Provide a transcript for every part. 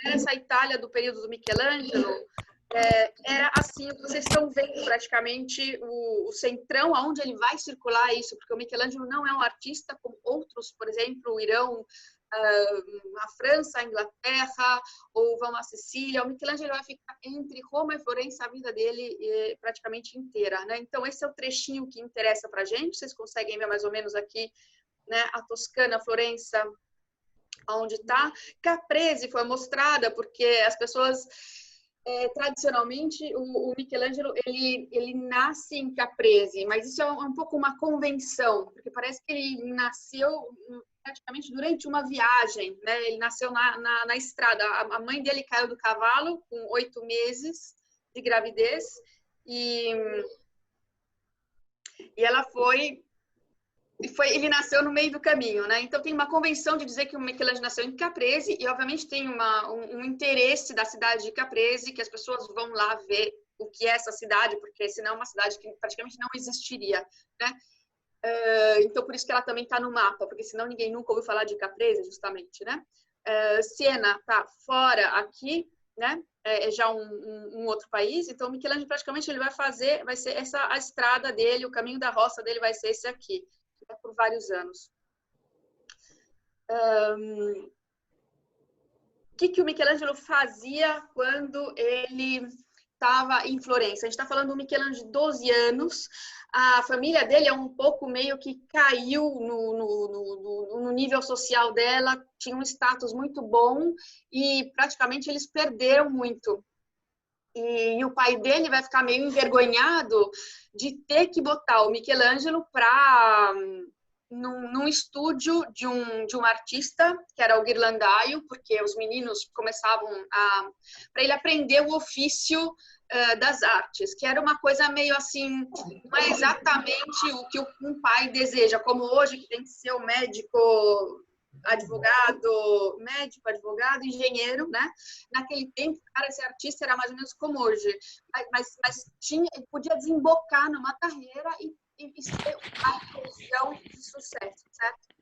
essa Itália do período do Michelangelo, era assim, o que vocês estão vendo praticamente o centrão, aonde ele vai circular isso, porque o Michelangelo não é um artista como outros, por exemplo, irão a França, a Inglaterra, ou vão a Sicília. O Michelangelo vai ficar entre Roma e Florença a vida dele praticamente inteira, né? Então, esse é o trechinho que interessa para a gente. Vocês conseguem ver mais ou menos aqui, né? A Toscana, Florença, onde está. Caprese foi mostrada porque as pessoas... tradicionalmente, o Michelangelo, ele nasce em Caprese, mas isso é um pouco uma convenção, porque parece que ele nasceu praticamente durante uma viagem, né? Ele nasceu na estrada. A mãe dele caiu do cavalo com 8 meses de gravidez e ela ele nasceu no meio do caminho, né? Então tem uma convenção de dizer que o Michelangelo nasceu em Caprese e obviamente tem um interesse da cidade de Caprese, que as pessoas vão lá ver o que é essa cidade, porque senão é uma cidade que praticamente não existiria, né? Então por isso que ela também está no mapa, porque senão ninguém nunca ouviu falar de Caprese, justamente, né? Siena está fora aqui, né? É já um outro país, então o Michelangelo praticamente ele vai ser essa a estrada dele, o caminho da roça dele vai ser esse aqui, por vários anos. O que o Michelangelo fazia quando ele estava em Florença? A gente está falando do Michelangelo de 12 anos, a família dele é um pouco meio que caiu no nível social dela, tinha um status muito bom e praticamente eles perderam muito. E o pai dele vai ficar meio envergonhado de ter que botar o Michelangelo num estúdio de um artista, que era o Ghirlandaio, porque os meninos começavam para ele aprender o ofício das artes, que era uma coisa meio assim, não é exatamente o que um pai deseja, como hoje, que tem que ser o médico, advogado, engenheiro, né? Naquele tempo, cara, esse artista era mais ou menos como hoje, mas ele podia desembocar numa carreira e ser uma profissão de sucesso, certo?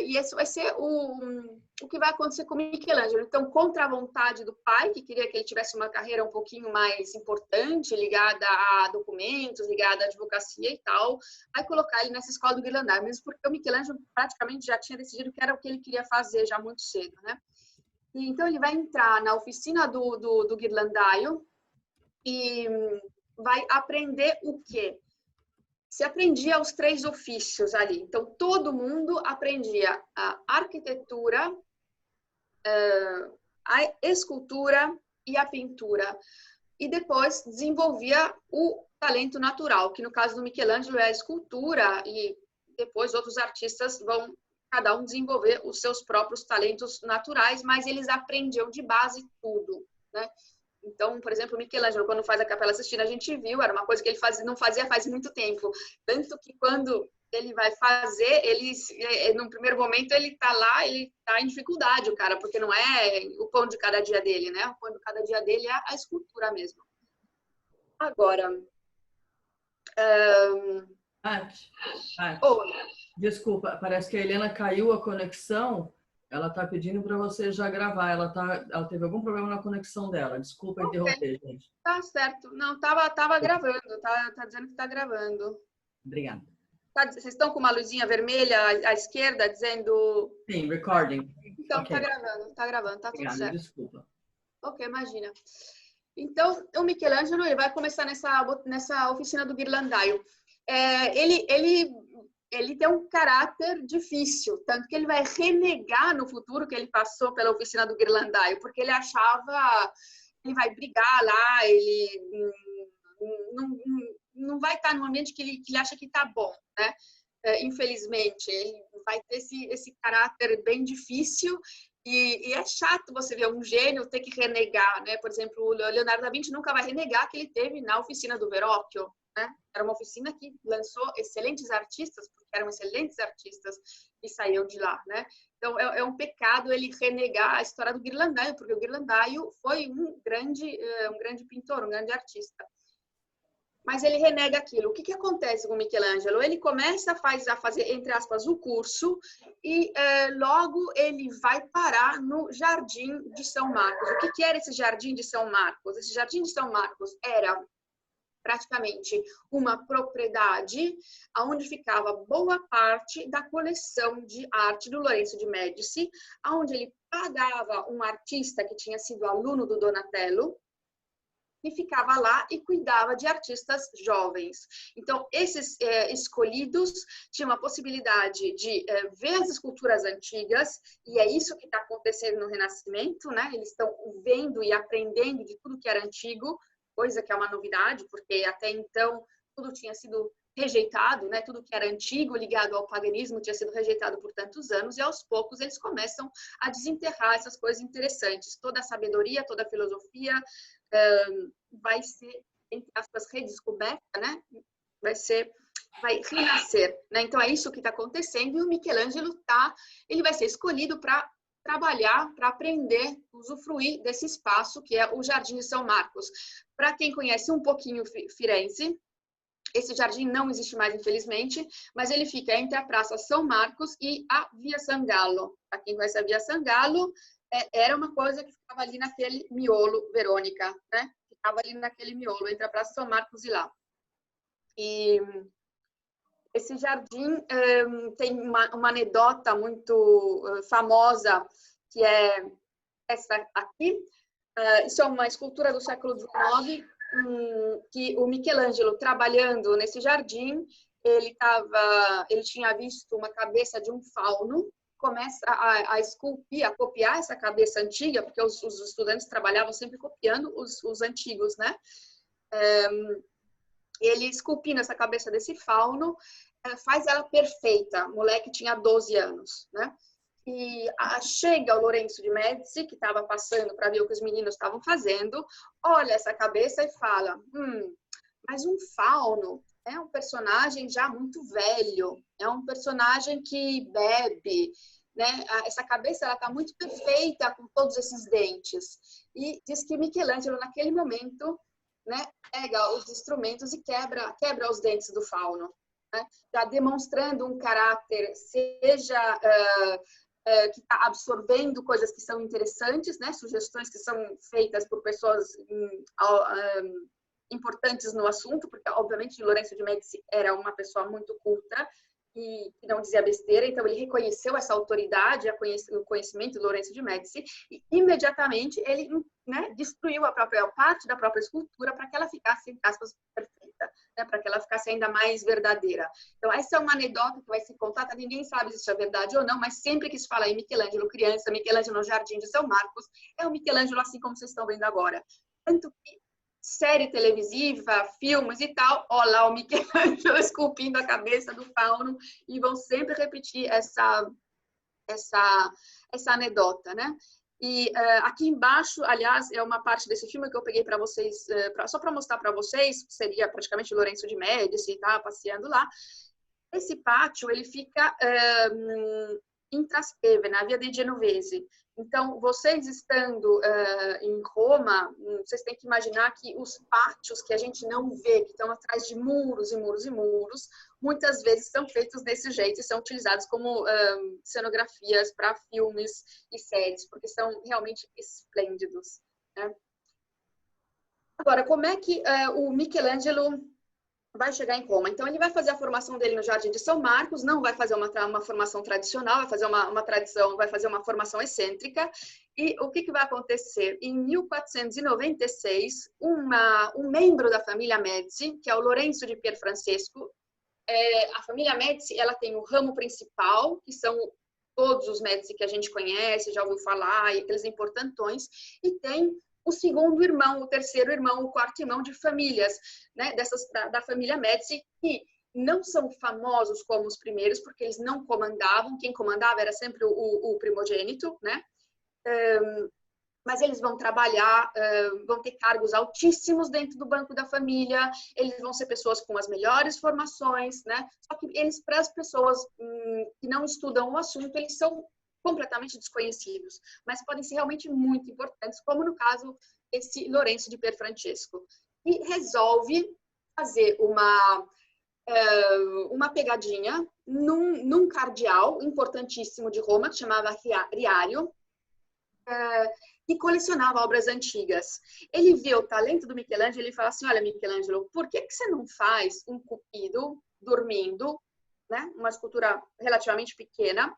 E esse vai ser o que vai acontecer com Michelangelo. Então, contra a vontade do pai, que queria que ele tivesse uma carreira um pouquinho mais importante, ligada a documentos, ligada à advocacia e tal, vai colocar ele nessa escola do Ghirlandaio, mesmo porque o Michelangelo praticamente já tinha decidido que era o que ele queria fazer já muito cedo, né? E, então, ele vai entrar na oficina do Ghirlandaio e vai aprender o quê? Se aprendia os 3 ofícios ali. Então, todo mundo aprendia a arquitetura, a escultura e a pintura. E depois desenvolvia o talento natural, que no caso do Michelangelo é a escultura, e depois outros artistas vão cada um desenvolver os seus próprios talentos naturais, mas eles aprendiam de base tudo, né? Então, por exemplo, o Michelangelo, quando faz a Capela Sistina, a gente viu, era uma coisa que ele não fazia faz muito tempo. Tanto que quando ele vai fazer, no primeiro momento, ele está lá, ele está em dificuldade, o cara, porque não é o pão de cada dia dele, né? O pão de cada dia dele é a escultura mesmo. Agora... Desculpa, parece que a Helena caiu a conexão. Ela está pedindo para você já gravar. Ela teve algum problema na conexão dela. Desculpa interromper, gente. Tá certo. Não, tava gravando. Tá dizendo que tá gravando. Obrigada. Vocês estão com uma luzinha vermelha à esquerda dizendo... Sim, recording. Então, okay. Tá gravando, tá Obrigada, tudo certo. Desculpa. Ok, imagina. Então, o Michelangelo ele vai começar nessa oficina do Ghirlandaio. Ele tem um caráter difícil, tanto que ele vai renegar no futuro que ele passou pela oficina do Ghirlandaio, porque ele achava que ele vai brigar lá, ele não vai estar num ambiente que ele acha que está bom, né? Infelizmente, ele vai ter esse caráter bem difícil e é chato você ver um gênio ter que renegar, né? Por exemplo, o Leonardo da Vinci nunca vai renegar que ele teve na oficina do Verrocchio, né? Era uma oficina que lançou excelentes artistas, porque eram excelentes artistas que saíram de lá, né? Então, é um pecado ele renegar a história do Ghirlandaio, porque o Ghirlandaio foi um grande pintor, um grande artista. mas ele renega aquilo. O que acontece com o Michelangelo? Ele começa a fazer, entre aspas, o curso e logo ele vai parar no Jardim de São Marcos. O que era esse Jardim de São Marcos? Esse Jardim de São Marcos era praticamente uma propriedade onde ficava boa parte da coleção de arte do Lourenço de Médici, onde ele pagava um artista que tinha sido aluno do Donatello, e ficava lá e cuidava de artistas jovens. Então, esses escolhidos tinham a possibilidade de ver as esculturas antigas, e é isso que está acontecendo no Renascimento, né? Eles estão vendo e aprendendo de tudo que era antigo, coisa que é uma novidade, porque até então tudo tinha sido rejeitado, né? Tudo que era antigo, ligado ao paganismo, tinha sido rejeitado por tantos anos, e aos poucos eles começam a desenterrar essas coisas interessantes. Toda a sabedoria, toda a filosofia vai ser, entre aspas, redescoberta, né? Vai renascer, né? Então é isso que está acontecendo, e o Michelangelo ele vai ser escolhido para trabalhar, para aprender, usufruir desse espaço que é o Jardim de São Marcos. Para quem conhece um pouquinho Firenze, esse jardim não existe mais, infelizmente, mas ele fica entre a Praça São Marcos e a Via San Gallo. Para quem conhece a Via San Gallo, era uma coisa que ficava ali naquele miolo, Verônica, né? Ficava ali naquele miolo, entre a Praça São Marcos e lá. E esse jardim tem uma anedota muito famosa, que é essa aqui. Isso é uma escultura do século XIX, que o Michelangelo, trabalhando nesse jardim, ele tinha visto uma cabeça de um fauno, começa a esculpir, a copiar essa cabeça antiga, porque os estudantes trabalhavam sempre copiando os antigos, né? Ele esculpindo essa cabeça desse fauno, faz ela perfeita. O moleque tinha 12 anos, né? E chega o Lourenço de Médici, que estava passando para ver o que os meninos estavam fazendo, olha essa cabeça e fala, mas um fauno é um personagem já muito velho, é um personagem que bebe, né? Essa cabeça está muito perfeita com todos esses dentes. E diz que Michelangelo, naquele momento, né, pega os instrumentos e quebra os dentes do fauno, né? Já demonstrando um caráter, seja que está absorvendo coisas que são interessantes, né? Sugestões que são feitas por pessoas importantes no assunto, porque, obviamente, Lourenço de Médici era uma pessoa muito culta e que não dizia besteira, então ele reconheceu essa autoridade, o conhecimento de Lourenço de Médici, e imediatamente ele, né, destruiu a própria parte da própria escultura para que ela ficasse, entre aspas, perfeita, né, para que ela ficasse ainda mais verdadeira. Então, essa é uma anedota que vai ser contada, ninguém sabe se isso é verdade ou não, mas sempre que se fala em Michelangelo criança, Michelangelo no Jardim de São Marcos, é o Michelangelo assim como vocês estão vendo agora. Tanto que série televisiva, filmes e tal, ó lá o Michelangelo esculpindo a cabeça do fauno, e vão sempre repetir essa anedota, né? E aqui embaixo, aliás, é uma parte desse filme que eu peguei para vocês, só para mostrar para vocês, seria praticamente Lourenço de Médici, tá, passeando lá. Esse pátio, ele fica em Trastevere, na Via dei Genovesi. Então, vocês estando em Roma, vocês têm que imaginar que os pátios que a gente não vê, que estão atrás de muros e muros e muros, muitas vezes são feitos desse jeito e são utilizados como cenografias para filmes e séries, porque são realmente esplêndidos, né? Agora, como é que o Michelangelo vai chegar em Roma? Então, ele vai fazer a formação dele no Jardim de São Marcos, não vai fazer uma formação tradicional, vai fazer vai fazer uma formação excêntrica. E o que vai acontecer? Em 1496, um membro da família Médici, que é o Lourenço de Pierfrancesco, a família Médici, ela tem o ramo principal, que são todos os Médici que a gente conhece, já ouviu falar, e aqueles importantões, e tem o segundo irmão, o terceiro irmão, o quarto irmão de famílias, né, da família Médici, que não são famosos como os primeiros, porque eles não comandavam, quem comandava era sempre o primogênito, né? Mas eles vão trabalhar, vão ter cargos altíssimos dentro do banco da família, eles vão ser pessoas com as melhores formações, né? Só que eles, para as pessoas que não estudam o assunto, eles são completamente desconhecidos, mas podem ser realmente muito importantes, como no caso esse Lourenço de Pierfrancesco, e resolve fazer uma pegadinha num cardeal importantíssimo de Roma, que chamava Riario, e colecionava obras antigas. Ele vê o talento do Michelangelo e ele fala assim, olha, Michelangelo, por que você não faz um Cupido dormindo, né? Uma escultura relativamente pequena,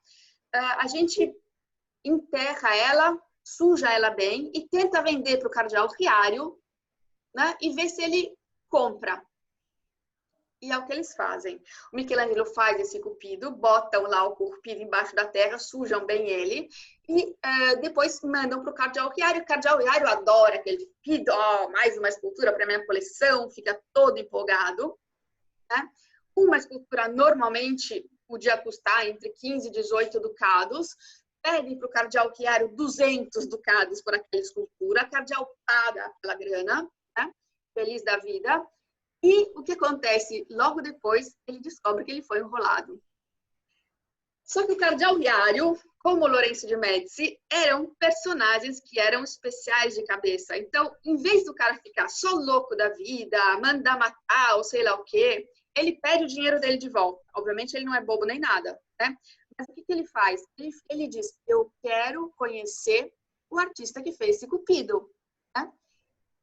a gente enterra ela, suja ela bem e tenta vender para o cardeal Riario, né? E ver se ele compra. E é o que eles fazem. O Michelangelo faz esse Cupido, botam lá o Cupido embaixo da terra, sujam bem ele e depois mandam para o cardeal Riario. O cardeal Riario adora aquele Cupido, mais uma escultura para minha coleção, fica todo empolgado, né? Uma escultura normalmente podia custar entre 15 e 18 ducados. Pedem para o cardeal Riario 200 ducados por aquela escultura. O cardeal paga aquela grana, né? Feliz da vida. E o que acontece? Logo depois, ele descobre que ele foi enrolado. Só que o cardeal Riario, como o Lourenço de Médici, eram personagens que eram especiais de cabeça. Então, em vez do cara ficar só louco da vida, mandar matar ou sei lá o quê, ele pede o dinheiro dele de volta. Obviamente, ele não é bobo nem nada, né? Mas o que ele faz? Ele diz, eu quero conhecer o artista que fez esse Cupido, né?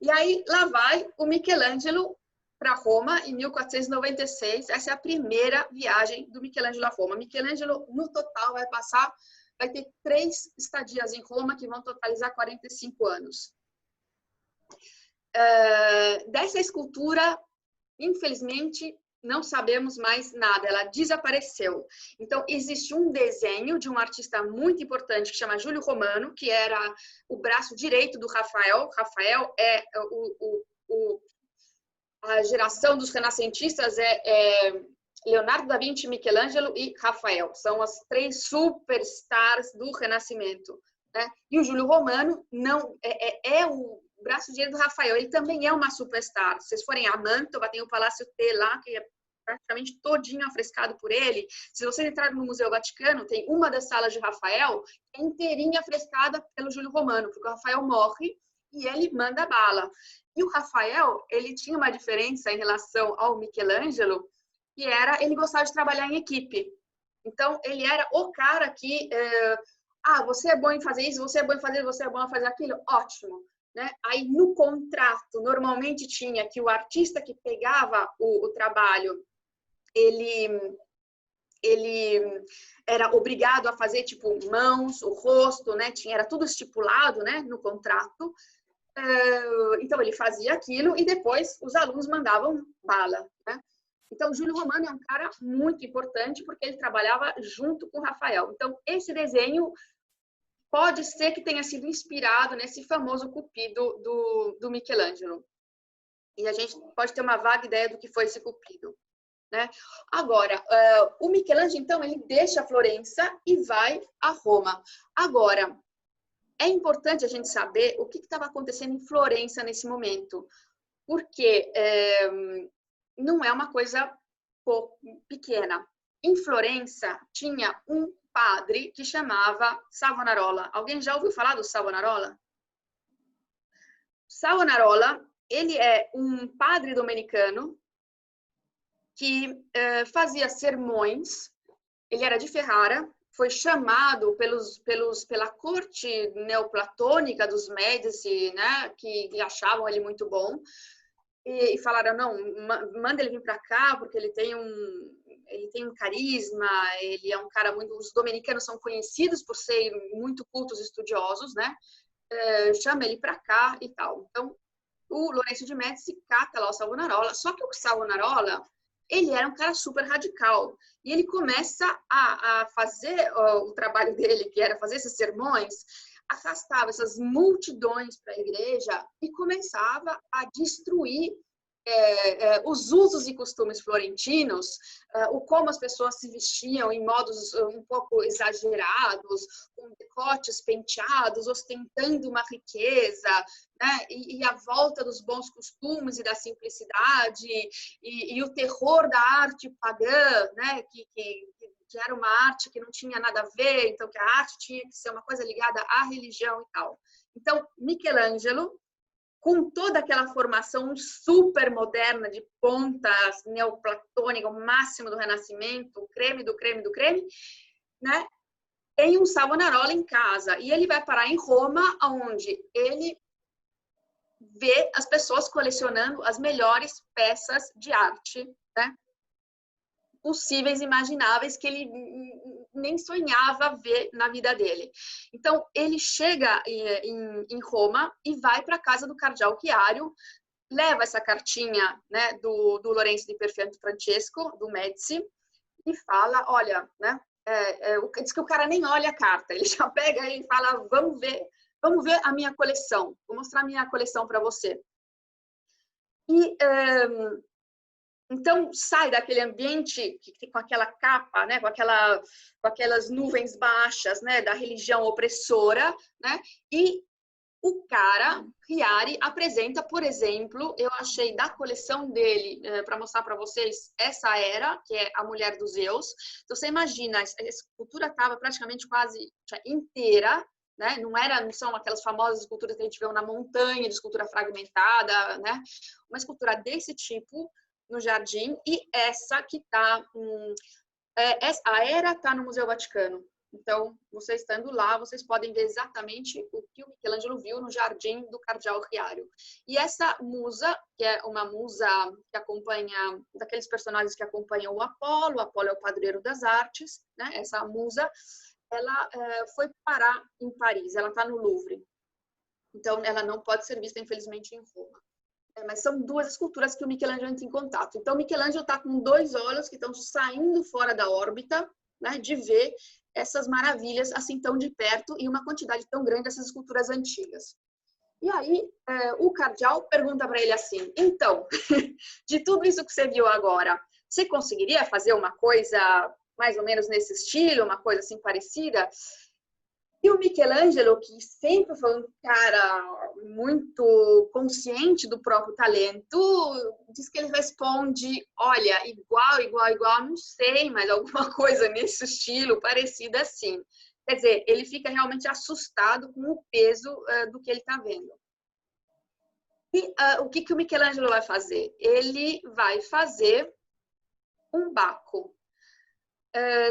E aí, lá vai o Michelangelo para Roma em 1496. Essa é a primeira viagem do Michelangelo a Roma. Michelangelo, no total, vai ter 3 estadias em Roma que vão totalizar 45 anos. Dessa escultura, infelizmente, não sabemos mais nada. Ela desapareceu. Então, existe um desenho de um artista muito importante que chama Júlio Romano, que era o braço direito do Rafael. Rafael é a geração dos renascentistas é Leonardo da Vinci, Michelangelo e Rafael. São as 3 superstars do Renascimento, né? E o Júlio Romano não é o braço direito do Rafael. Ele também é uma superstar. Se vocês forem a Mantova, tem o Palácio T lá, que é praticamente todinho afrescado por ele. Se vocês entrarem no Museu Vaticano, tem uma das salas de Rafael que é inteirinha afrescada pelo Júlio Romano, porque o Rafael morre e ele manda bala. E o Rafael, ele tinha uma diferença em relação ao Michelangelo, que era, ele gostava de trabalhar em equipe. Então, ele era o cara que, você é bom em fazer isso, você é bom em fazer, você é bom em fazer aquilo, ótimo. Né? Aí, no contrato, normalmente tinha que o artista que pegava o trabalho, ele era obrigado a fazer, tipo, mãos, o rosto, né? Era tudo estipulado, né, no contrato. Então, ele fazia aquilo e depois os alunos mandavam bala, né? Então, Júlio Romano é um cara muito importante porque ele trabalhava junto com Rafael. Então, esse desenho pode ser que tenha sido inspirado nesse famoso Cupido do Michelangelo. E a gente pode ter uma vaga ideia do que foi esse Cupido, né? Agora, o Michelangelo, então, ele deixa a Florença e vai a Roma. Agora, é importante a gente saber o que estava acontecendo em Florença nesse momento, porque não é uma coisa pequena. Em Florença tinha um padre que chamava Savonarola. Alguém já ouviu falar do Savonarola? Savonarola, ele é um padre dominicano que fazia sermões. Ele era de Ferrara, foi chamado pela corte neoplatônica dos Médici, né, que achavam ele muito bom, e falaram, não, manda ele vir para cá, porque ele tem um carisma, ele é um cara muito... Os dominicanos são conhecidos por serem muito cultos e estudiosos, né? Chama ele para cá e tal. Então, o Lourenço de Médici cata lá o Savonarola, só que o Savonarola, ele era um cara super radical. E ele começa a fazer o trabalho dele, que era fazer esses sermões, afastava essas multidões para a igreja e começava a destruir os usos e costumes florentinos, o como as pessoas se vestiam em modos um pouco exagerados, com decotes penteados, ostentando uma riqueza, né? E a volta dos bons costumes e da simplicidade, e o terror da arte pagã, né? Que era uma arte que não tinha nada a ver, então que a arte tinha que ser uma coisa ligada à religião e tal. Então, Michelangelo com toda aquela formação super moderna de pontas, neoplatônica, o máximo do Renascimento, o creme do creme do creme, né? Tem um Savonarola em casa. E ele vai parar em Roma, onde ele vê as pessoas colecionando as melhores peças de arte, né? Possíveis, imagináveis, que ele nem sonhava ver na vida dele. Então, ele chega em Roma e vai para a casa do cardeal Chiario, leva essa cartinha, né, do Lorenzo di Perfetto Francesco, do Médici, e fala, olha, né, diz que o cara nem olha a carta, ele já pega e fala, vamos ver a minha coleção, vou mostrar a minha coleção para você. E então sai daquele ambiente com aquela capa, né, com aquelas nuvens baixas, né, da religião opressora, né, e o cara, Chiari, apresenta, por exemplo, eu achei da coleção dele, para mostrar para vocês, essa Hera, que é a mulher dos Zeus. Então, você imagina, a escultura estava praticamente quase inteira, né? Não são aquelas famosas esculturas que a gente vê na montanha, de escultura fragmentada, né? Uma escultura desse tipo no jardim, e essa que está... a Hera está no Museu Vaticano. Então, vocês estando lá, vocês podem ver exatamente o que o Michelangelo viu no jardim do cardeal Chiario. E essa musa, que é uma musa que acompanha, daqueles personagens que acompanham o Apolo é o padroeiro das artes, né? Essa musa, ela foi parar em Paris, ela está no Louvre. Então, ela não pode ser vista, infelizmente, em Roma. Mas são duas esculturas que o Michelangelo entra em contato. Então, o Michelangelo está com dois olhos que estão saindo fora da órbita, né, de ver essas maravilhas assim tão de perto e uma quantidade tão grande dessas esculturas antigas. E aí, o cardeal pergunta para ele assim, então, de tudo isso que você viu agora, você conseguiria fazer uma coisa mais ou menos nesse estilo, uma coisa assim parecida? E o Michelangelo, que sempre foi um cara muito consciente do próprio talento, diz que ele responde, olha, igual, não sei, mas alguma coisa nesse estilo, parecida assim. Quer dizer, ele fica realmente assustado com o peso do que ele está vendo. E o que o Michelangelo vai fazer? Ele vai fazer um Bacco.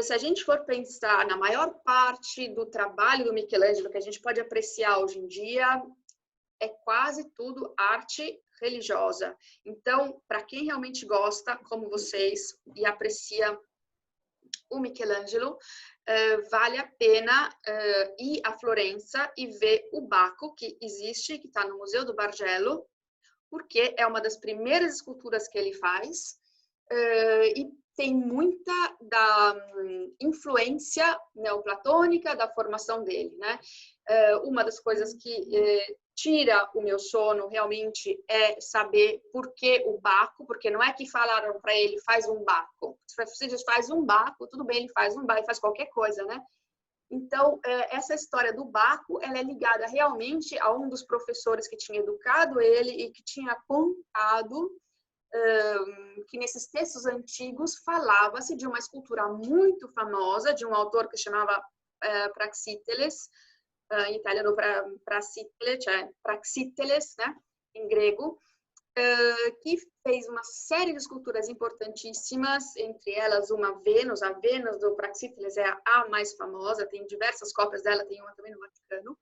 Se a gente for pensar na maior parte do trabalho do Michelangelo, que a gente pode apreciar hoje em dia, é quase tudo arte religiosa. Então, para quem realmente gosta, como vocês, e aprecia o Michelangelo, vale a pena ir a Florença e ver o Bacco, que existe, que está no Museu do Bargello, porque é uma das primeiras esculturas que ele faz, e tem muita da influência neoplatônica da formação dele, né? Uma das coisas que tira o meu sono realmente é saber por que o Bacco, porque não é que falaram para ele, faz um Bacco. Se você diz, faz um Bacco, tudo bem, ele faz um Bacco, ele faz qualquer coisa, né? Então, essa história do Bacco, ela é ligada realmente a um dos professores que tinha educado ele e que tinha contado que nesses textos antigos falava-se de uma escultura muito famosa, de um autor que chamava Praxíteles, em italiano Praxíteles, né, em grego, que fez uma série de esculturas importantíssimas, entre elas uma Vênus. A Vênus do Praxíteles é a mais famosa, tem diversas cópias dela, tem uma também no Vaticano.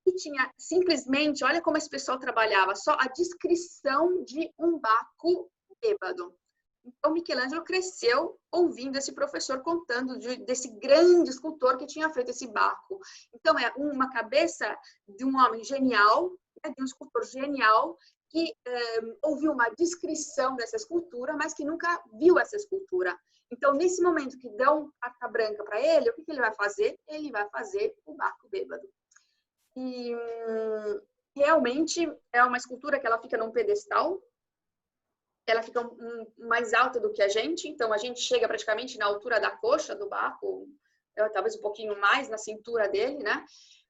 E tinha simplesmente, olha como esse pessoal trabalhava, só a descrição de um Bacco bêbado. Então, Michelangelo cresceu ouvindo esse professor contando desse grande escultor que tinha feito esse Bacco. Então, é uma cabeça de um homem genial, né, de um escultor genial, que ouviu uma descrição dessa escultura, mas que nunca viu essa escultura. Então, nesse momento que dão carta branca para ele, o que ele vai fazer? Ele vai fazer o Bacco bêbado. E realmente é uma escultura que ela fica num pedestal, ela fica mais alta do que a gente, então a gente chega praticamente na altura da coxa do Bacco, talvez um pouquinho mais na cintura dele, né?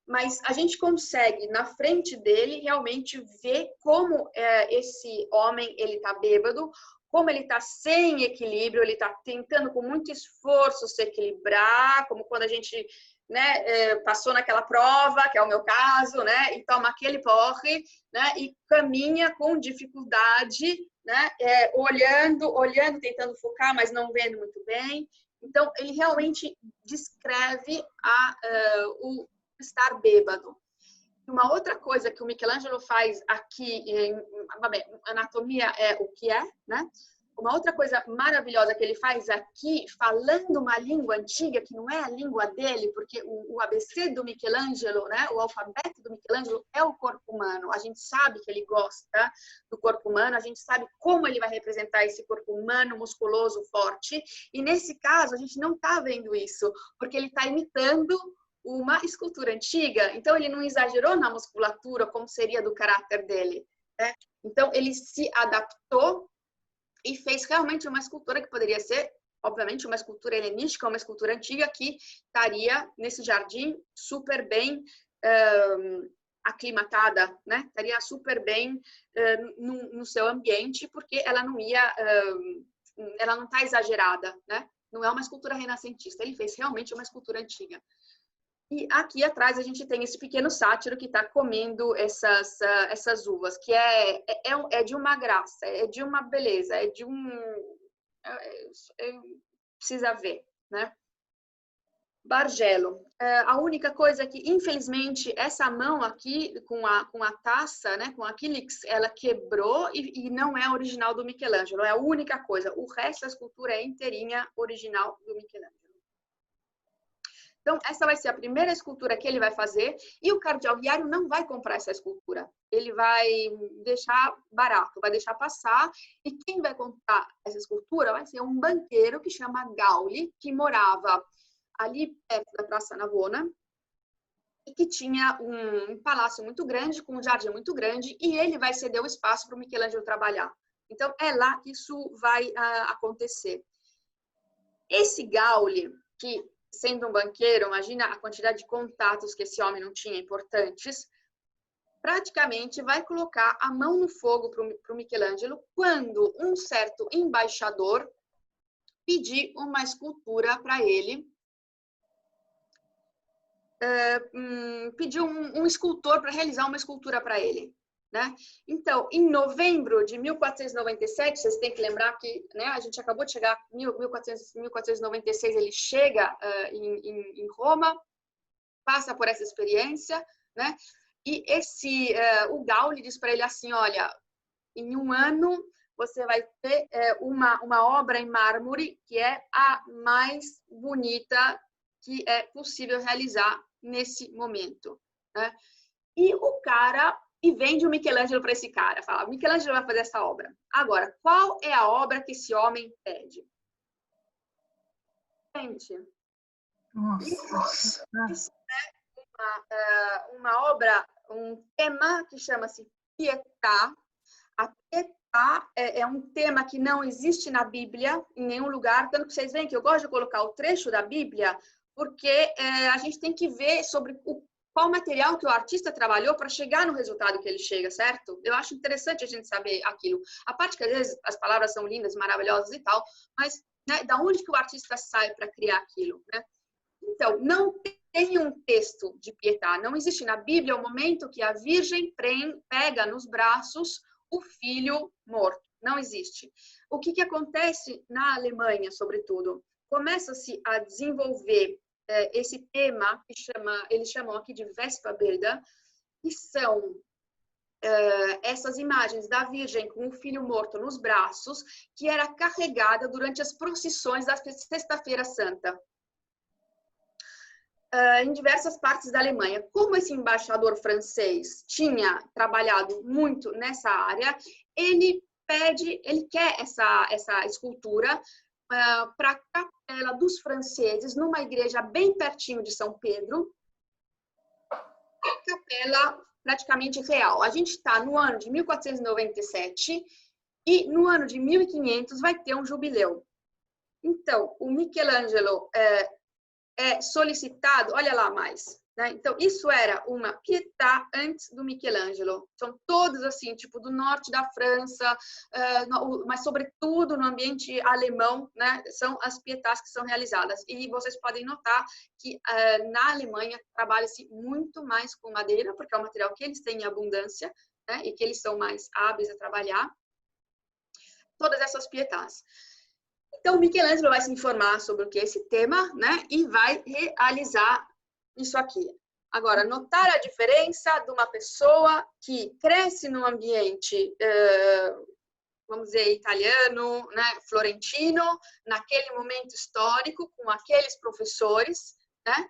Mas a gente consegue, na frente dele, realmente ver como esse homem, ele está bêbado, como ele está sem equilíbrio, ele está tentando com muito esforço se equilibrar, como quando a gente né, passou naquela prova, que é o meu caso, né, e toma aquele porre, né, e caminha com dificuldade, né, olhando, tentando focar, mas não vendo muito bem. Então, ele realmente descreve o estar bêbado. Uma outra coisa que o Michelangelo faz aqui, anatomia é o que é, né? Uma outra coisa maravilhosa que ele faz aqui, falando uma língua antiga, que não é a língua dele, porque o ABC do Michelangelo, né, o alfabeto do Michelangelo é o corpo humano. A gente sabe que ele gosta do corpo humano, a gente sabe como ele vai representar esse corpo humano, musculoso, forte. E nesse caso, a gente não está vendo isso, porque ele está imitando uma escultura antiga. Então, ele não exagerou na musculatura, como seria do caráter dele, né? Então, ele se adaptou e fez realmente uma escultura que poderia ser, obviamente, uma escultura helenística, uma escultura antiga que estaria nesse jardim super bem aclimatada, né? Estaria super bem no seu ambiente, porque ela não ia, ela não está exagerada, né? Não é uma escultura renascentista, ele fez realmente uma escultura antiga. E aqui atrás a gente tem esse pequeno sátiro que está comendo essas uvas, que é de uma graça, é de uma beleza, é de precisa ver, né? Bargello. A única coisa é que, infelizmente, essa mão aqui com a taça, né, com a Achilles, ela quebrou e não é original do Michelangelo. É a única coisa. O resto da escultura é inteirinha original do Michelangelo. Então, essa vai ser a primeira escultura que ele vai fazer e o cardeal Viário não vai comprar essa escultura. Ele vai deixar barato, vai deixar passar. E quem vai comprar essa escultura vai ser um banqueiro que chama Gauli, que morava ali perto da Praça Navona e que tinha um palácio muito grande, com um jardim muito grande, e ele vai ceder o espaço para o Michelangelo trabalhar. Então, é lá que isso vai acontecer. Esse Gauli, que sendo um banqueiro, imagina a quantidade de contatos que esse homem não tinha importantes, praticamente vai colocar a mão no fogo para o Michelangelo quando um certo embaixador pedir uma escultura para ele, pediu um escultor para realizar uma escultura para ele. Né? Então, em novembro de 1497, vocês têm que lembrar que, né, a gente acabou de chegar em 1496, ele chega em Roma, passa por essa experiência, né? E o Gauli diz para ele assim, olha, em um ano você vai ter uma obra em mármore que é a mais bonita que é possível realizar nesse momento. Né? E o cara... E vende o Michelangelo para esse cara. Fala, o Michelangelo vai fazer essa obra. Agora, qual é a obra que esse homem pede? Gente, isso é uma obra, um tema que chama-se Pietà. A Pietà é um tema que não existe na Bíblia, em nenhum lugar. Tanto que vocês veem que eu gosto de colocar o trecho da Bíblia, porque a gente tem que ver sobre qual material que o artista trabalhou para chegar no resultado que ele chega, certo? Eu acho interessante a gente saber aquilo. A parte que às vezes as palavras são lindas, maravilhosas e tal, mas né, da onde que o artista sai para criar aquilo, né? Então, não tem um texto de Pietà, não existe na Bíblia o momento que a Virgem pega nos braços o filho morto, não existe. O que acontece na Alemanha, sobretudo? Começa-se a desenvolver esse tema que eles chamam aqui de Vesperbilder, que são essas imagens da Virgem com o filho morto nos braços, que era carregada durante as procissões da Sexta-feira Santa, em diversas partes da Alemanha. Como esse embaixador francês tinha trabalhado muito nessa área, ele quer essa escultura para a capela dos franceses, numa igreja bem pertinho de São Pedro, a capela praticamente real. A gente está no ano de 1497 e no ano de 1500 vai ter um jubileu. Então, o Michelangelo é solicitado, olha lá mais, né? Então, isso era uma Pietà antes do Michelangelo. São todos assim, tipo, do norte da França, mas sobretudo no ambiente alemão, né? São as Pietás que são realizadas. E vocês podem notar que na Alemanha trabalha-se muito mais com madeira, porque é um material que eles têm em abundância, né? E que eles são mais hábeis a trabalhar. Todas essas Pietás. Então, o Michelangelo vai se informar sobre o que é esse tema, né? E vai realizar isso aqui. Agora, notar a diferença de uma pessoa que cresce num ambiente, vamos dizer, italiano, né, florentino, naquele momento histórico, com aqueles professores, né?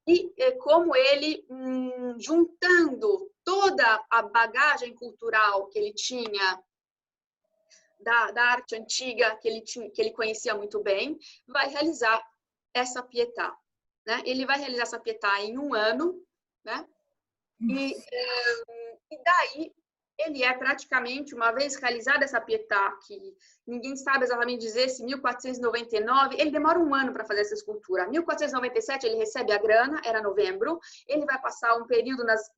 E como ele, juntando toda a bagagem cultural que ele tinha da arte antiga, que ele conhecia muito bem, vai realizar essa Pietà. Né? Ele vai realizar essa Pietà em 1 ano, né? E daí ele é praticamente, uma vez realizada essa Pietà, que ninguém sabe exatamente dizer se 1499, ele demora 1 ano para fazer essa escultura. 1497 ele recebe a grana, era novembro, ele vai passar um período nas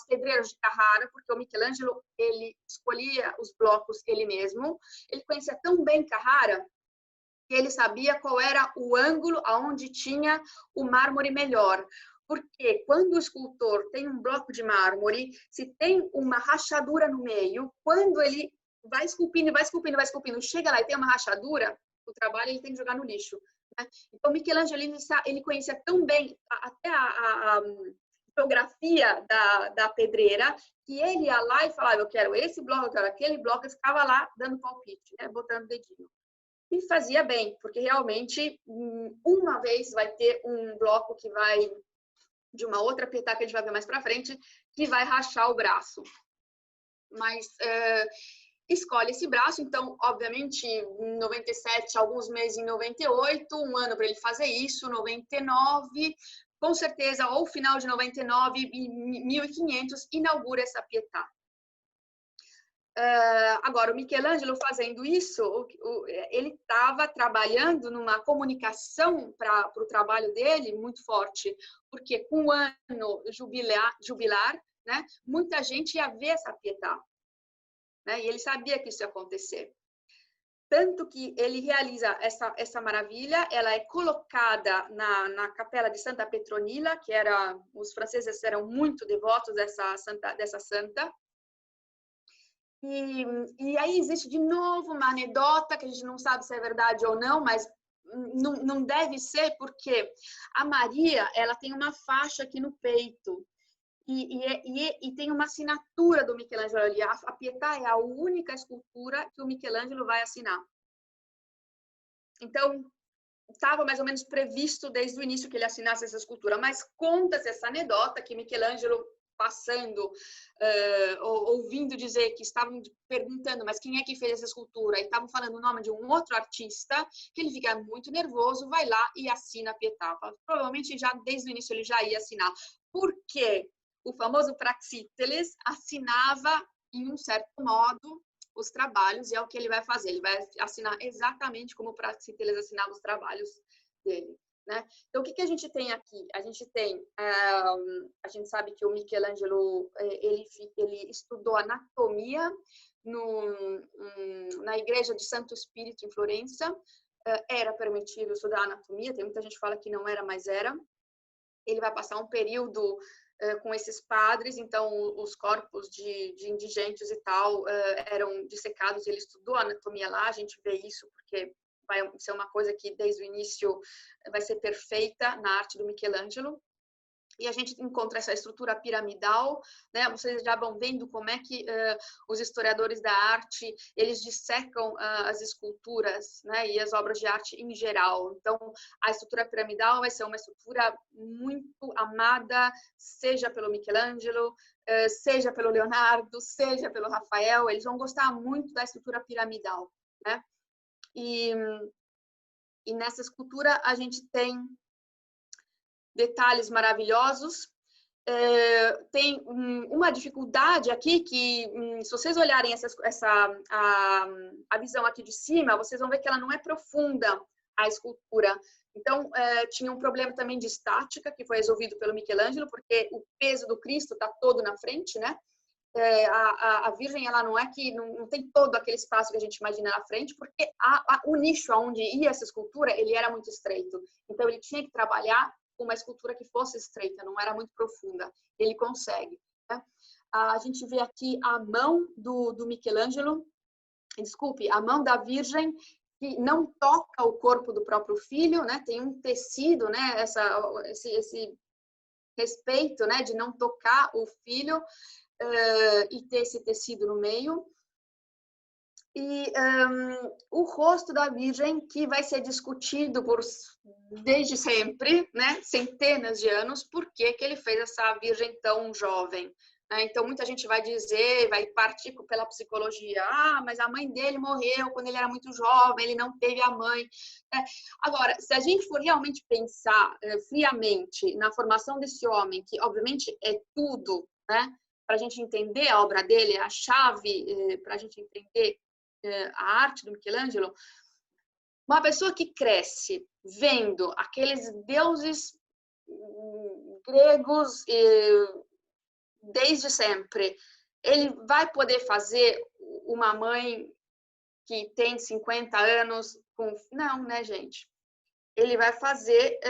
pedreiras de Carrara, porque o Michelangelo, ele escolhia os blocos ele mesmo, ele conhecia tão bem Carrara, que ele sabia qual era o ângulo aonde tinha o mármore melhor. Porque quando o escultor tem um bloco de mármore, se tem uma rachadura no meio, quando ele vai esculpindo, chega lá e tem uma rachadura, o trabalho ele tem que jogar no lixo. Né? Então, Michelangelo, ele conhecia tão bem até a geografia da pedreira, que ele ia lá e falava, eu quero esse bloco, eu quero aquele bloco, e ficava lá dando palpite, né? Botando o dedinho. E fazia bem, porque realmente, uma vez vai ter um bloco que vai, de uma outra Pietà que a gente vai ver mais para frente, que vai rachar o braço. Mas escolhe esse braço, então, obviamente, em 97, alguns meses em 98, 1 ano para ele fazer isso, 99, com certeza, ou final de 99, em 1500, inaugura essa Pietà. Agora, o Michelangelo fazendo isso, ele estava trabalhando numa comunicação para o trabalho dele muito forte, porque com o ano jubilar, né, muita gente ia ver essa Pietà, né, e ele sabia que isso ia acontecer. Tanto que ele realiza essa maravilha, ela é colocada na capela de Santa Petronila, que os franceses eram muito devotos dessa santa. E aí existe de novo uma anedota que a gente não sabe se é verdade ou não, mas não deve ser, porque a Maria, ela tem uma faixa aqui no peito e tem uma assinatura do Michelangelo ali. A Pietà é a única escultura que o Michelangelo vai assinar. Então, estava mais ou menos previsto desde o início que ele assinasse essa escultura, mas conta-se essa anedota que Michelangelo, passando, ouvindo dizer que estavam perguntando, mas quem é que fez essa escultura? E estavam falando o nome de um outro artista, que ele fica muito nervoso, vai lá e assina a Pietà. Provavelmente já desde o início ele já ia assinar. Porque o famoso Praxíteles assinava, em um certo modo, os trabalhos, e é o que ele vai fazer. Ele vai assinar exatamente como o Praxíteles assinava os trabalhos dele. Né? Então, o que a gente tem aqui? A gente sabe que o Michelangelo, ele estudou anatomia na igreja de Santo Espírito, em Florença. Era permitido estudar anatomia, tem muita gente que fala que não era, mas era. Ele vai passar um período com esses padres, então os corpos de indigentes e tal eram dissecados, e ele estudou anatomia lá, a gente vê isso porque vai ser uma coisa que desde o início vai ser perfeita na arte do Michelangelo. E a gente encontra essa estrutura piramidal, né? Vocês já vão vendo como é que os historiadores da arte, eles dissecam as esculturas, né? E as obras de arte em geral. Então, a estrutura piramidal vai ser uma estrutura muito amada, seja pelo Michelangelo, seja pelo Leonardo, seja pelo Rafael, eles vão gostar muito da estrutura piramidal, né? E nessa escultura a gente tem detalhes maravilhosos. Tem uma dificuldade aqui que, se vocês olharem a visão aqui de cima, vocês vão ver que ela não é profunda, a escultura. Então, tinha um problema também de estática, que foi resolvido pelo Michelangelo, porque o peso do Cristo está todo na frente, né? A Virgem, ela não é que não tem todo aquele espaço que a gente imagina na frente, porque o nicho onde ia essa escultura, ele era muito estreito. Então, ele tinha que trabalhar com uma escultura que fosse estreita, não era muito profunda. Ele consegue, né? A gente vê aqui a mão do Michelangelo, desculpe, a mão da Virgem, que não toca o corpo do próprio filho, né? Tem um tecido, né? Esse respeito, né? De não tocar o filho e ter esse tecido no meio. E o rosto da Virgem, que vai ser discutido desde sempre, né? Centenas de anos, por que ele fez essa Virgem tão jovem. Então, muita gente vai dizer, vai partir pela psicologia, mas a mãe dele morreu quando ele era muito jovem, ele não teve a mãe. Agora, se a gente for realmente pensar friamente na formação desse homem, que obviamente é tudo, né, para a gente entender a obra dele, a chave para a gente entender a arte do Michelangelo, uma pessoa que cresce vendo aqueles deuses gregos desde sempre, ele vai poder fazer uma mãe que tem 50 anos com... Não, né, gente? Ele vai fazer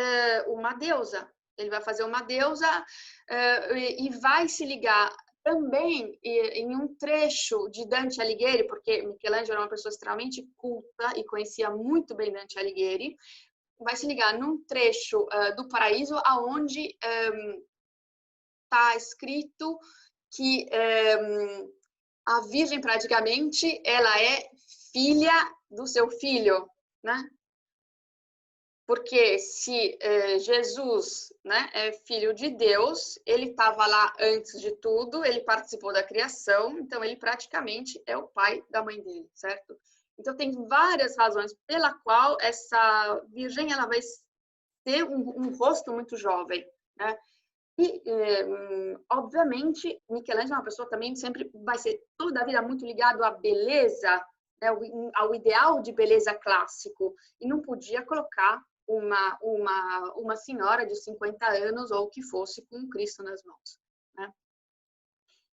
uma deusa. Ele vai fazer uma deusa e vai se ligar também em um trecho de Dante Alighieri, porque Michelangelo era uma pessoa extremamente culta e conhecia muito bem Dante Alighieri, vai se ligar num trecho do Paraíso, aonde está escrito que a Virgem, praticamente, ela é filha do seu filho, né? Porque se Jesus, né, é filho de Deus, ele estava lá antes de tudo, ele participou da criação, então ele praticamente é o pai da mãe dele, certo? Então tem várias razões pela qual essa Virgem ela vai ter um rosto muito jovem, né? E, obviamente, Michelangelo é uma pessoa também sempre vai ser toda a vida muito ligado à beleza, né, ao ideal de beleza clássico, e não podia colocar uma senhora de 50 anos ou o que fosse com um Cristo nas mãos, né?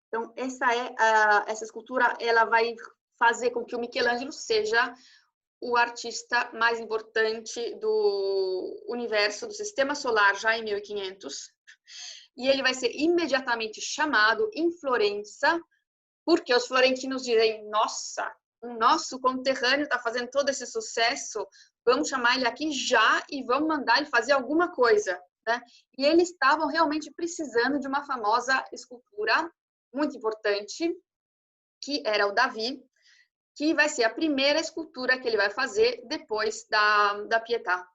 Então, essa escultura ela vai fazer com que o Michelangelo seja o artista mais importante do universo, do sistema solar, já em 1500, e ele vai ser imediatamente chamado em Florença, porque os florentinos dizem, nossa, o nosso conterrâneo está fazendo todo esse sucesso, vamos chamar ele aqui já e vamos mandar ele fazer alguma coisa, né? E eles estavam realmente precisando de uma famosa escultura muito importante, que era o Davi, que vai ser a primeira escultura que ele vai fazer depois da Pietà.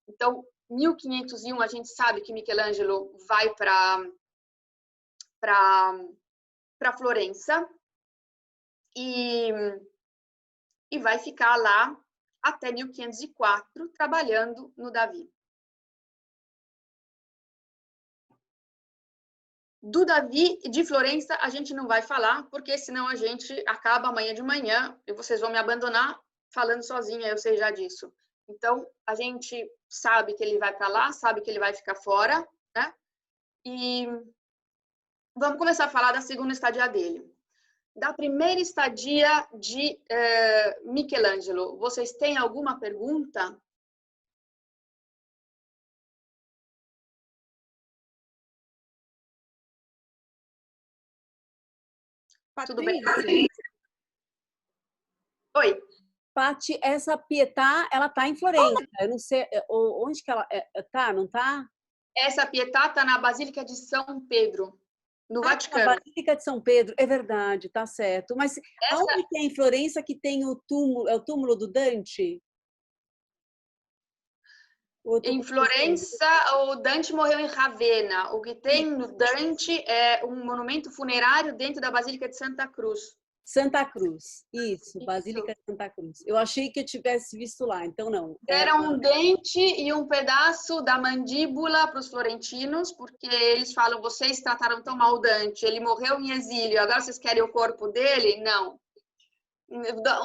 Então, 1501, a gente sabe que Michelangelo vai para Florença e vai ficar lá até 1504, trabalhando no Davi. Do Davi de Florença a gente não vai falar, porque senão a gente acaba amanhã de manhã e vocês vão me abandonar falando sozinha, eu sei já disso. Então, a gente sabe que ele vai para lá, sabe que ele vai ficar fora, né? E vamos começar a falar da segunda estadia dele. Da primeira estadia de Michelangelo, vocês têm alguma pergunta? Patrícia. Tudo bem? Oi. Pati, essa Pietà, ela tá em Florença. Eu não sei onde que ela tá, não tá? Essa Pietà está na Basílica de São Pedro, no Vaticano. Na Basílica de São Pedro, é verdade, tá certo. Mas aonde que é em Florença que tem o túmulo, é o túmulo do Dante? Em Florença, o Dante morreu em Ravenna. O que tem no Dante é um monumento funerário dentro da Basílica de Santa Cruz. Santa Cruz, isso, Basílica de Santa Cruz. Eu achei que eu tivesse visto lá, então não. Era um dente e um pedaço da mandíbula para os florentinos, porque eles falam, vocês trataram tão mal o Dante, ele morreu em exílio, agora vocês querem o corpo dele? Não.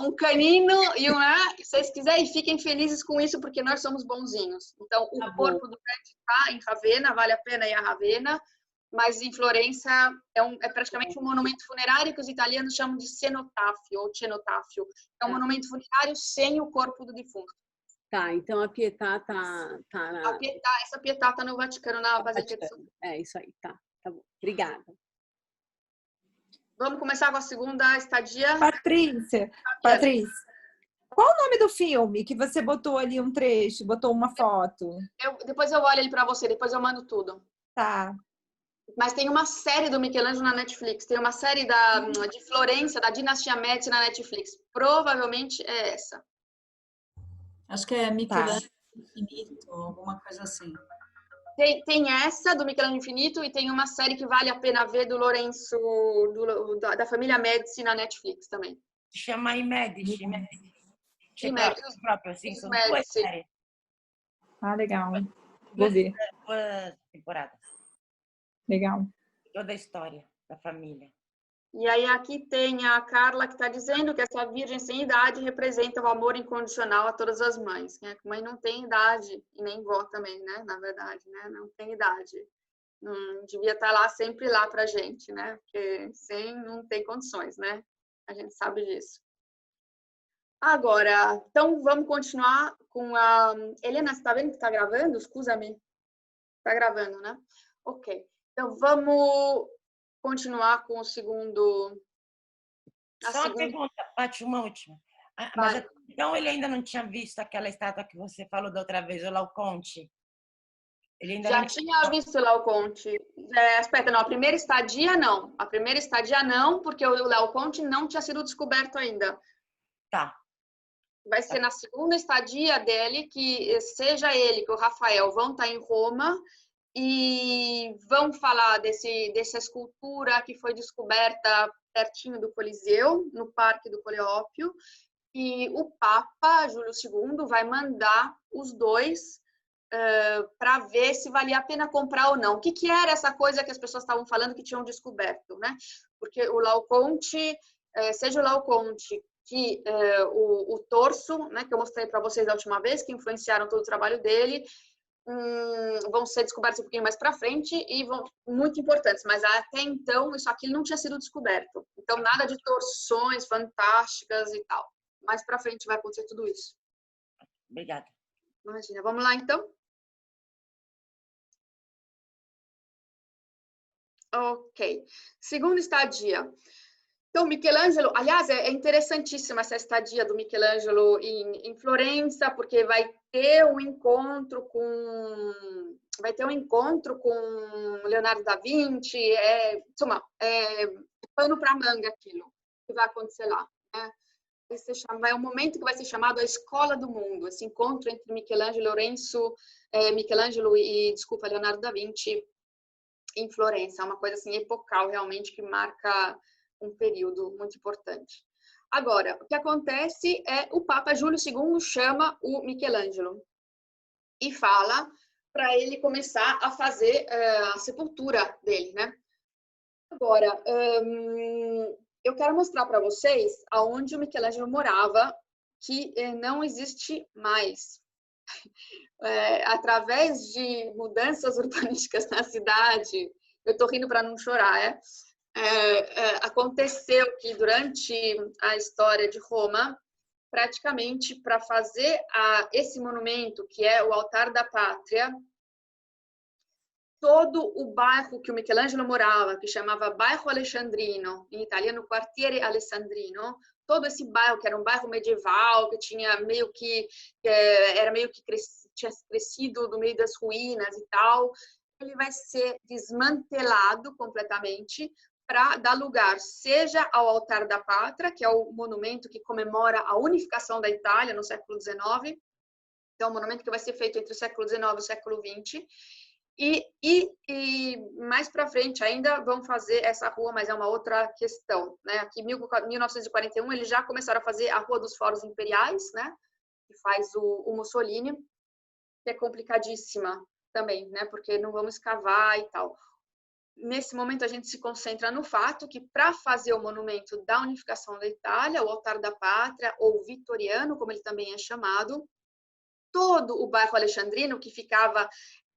um canino e um... Se vocês quiserem, fiquem felizes com isso, porque nós somos bonzinhos. Então, o corpo do Dante está em Ravenna, vale a pena ir a Ravenna, mas em Florença é praticamente um monumento funerário que os italianos chamam de cenotafio ou cenotafio. É um monumento funerário sem o corpo do defunto. Tá, então a Pietà tá na... Essa Pietà está no Vaticano, na Basílica de São Paulo. É isso aí, tá bom. Obrigada. Vamos começar com a segunda estadia. Patrícia, qual o nome do filme que você botou ali um trecho, botou uma foto? Depois eu olho ele para você, depois eu mando tudo. Tá. Mas tem uma série do Michelangelo na Netflix. Tem uma série de Florença, da Dinastia Médici na Netflix. Provavelmente é essa. Acho que é Michelangelo Infinito, alguma coisa assim. Tem essa do Michelangelo Infinito e tem uma série que vale a pena ver do Lorenzo, da família Médici na Netflix também. Se chama Medici. Médici. Próprio, assim, são duas Médici. séries. Ah, legal. Vou ver. Duas temporadas. Legal. Toda a história da família. E aí aqui tem a Carla que está dizendo que essa virgem sem idade representa o amor incondicional a todas as mães. Né? Mãe não tem idade, e nem vó também, né? Na verdade, né? Não tem idade. Não devia estar lá sempre lá pra gente, né? Porque sem não tem condições, né? A gente sabe disso. Agora, então vamos continuar com a... Helena, você está vendo que está gravando? Escusa-me. Está gravando, né? Ok. Então vamos continuar com o segundo... Só uma pergunta, Paty, uma última. Mas, então ele ainda não tinha visto aquela estátua que você falou da outra vez, o Laocoonte? Ele ainda Já não tinha visto o Laocoonte. Espera, não, a primeira estadia não. A primeira estadia não, porque o Laocoonte não tinha sido descoberto ainda. Tá. Vai ser na segunda estadia dele, que seja ele que o Rafael vão estar em Roma e vão falar dessa escultura que foi descoberta pertinho do Coliseu, no Parque do Coleópio, e o Papa Júlio II vai mandar os dois para ver se valia a pena comprar ou não. O que era essa coisa que as pessoas estavam falando que tinham descoberto, né? Porque o Laocoonte, seja o Laocoonte que o torso, né, que eu mostrei para vocês da última vez, que influenciaram todo o trabalho dele, vão ser descobertos um pouquinho mais para frente e vão muito importantes, mas até então isso aqui não tinha sido descoberto. Então nada de torções fantásticas e tal. Mais para frente vai acontecer tudo isso. Obrigada. Imagina. Vamos lá então? Ok. Segunda estadia. Então, Michelangelo, aliás, é interessantíssima essa estadia do Michelangelo em Florença, porque vai ter um encontro com Leonardo da Vinci, pano para manga aquilo que vai acontecer lá, né? É um momento que vai ser chamado a Escola do Mundo, esse encontro entre Michelangelo e Leonardo da Vinci em Florença, é uma coisa assim epocal realmente que marca um período muito importante. Agora, o que acontece é o Papa Júlio II chama o Michelangelo e fala para ele começar a fazer a sepultura dele, né? Agora, eu quero mostrar para vocês aonde o Michelangelo morava, que não existe mais. Através de mudanças urbanísticas na cidade, eu estou rindo para não chorar, aconteceu que durante a história de Roma, praticamente para fazer esse monumento, que é o Altar da Pátria, todo o bairro que o Michelangelo morava, que chamava Bairro Alessandrino, em italiano Quartiere Alessandrino, todo esse bairro, que era um bairro medieval, que tinha tinha crescido no meio das ruínas e tal, ele vai ser desmantelado completamente para dar lugar, seja ao Altar da Pátria, que é o monumento que comemora a unificação da Itália no século XIX, então, um monumento que vai ser feito entre o século XIX e o século XX, e mais para frente ainda vão fazer essa rua, mas é uma outra questão, né? Aqui em 1941 eles já começaram a fazer a Rua dos Fóruns Imperiais, né? Que faz o Mussolini, que é complicadíssima também, né? Porque não vamos escavar e tal. nesse momento a gente se concentra no fato que para fazer o monumento da unificação da Itália, o Altar da Pátria, ou Vitoriano, como ele também é chamado, todo o bairro alexandrino que ficava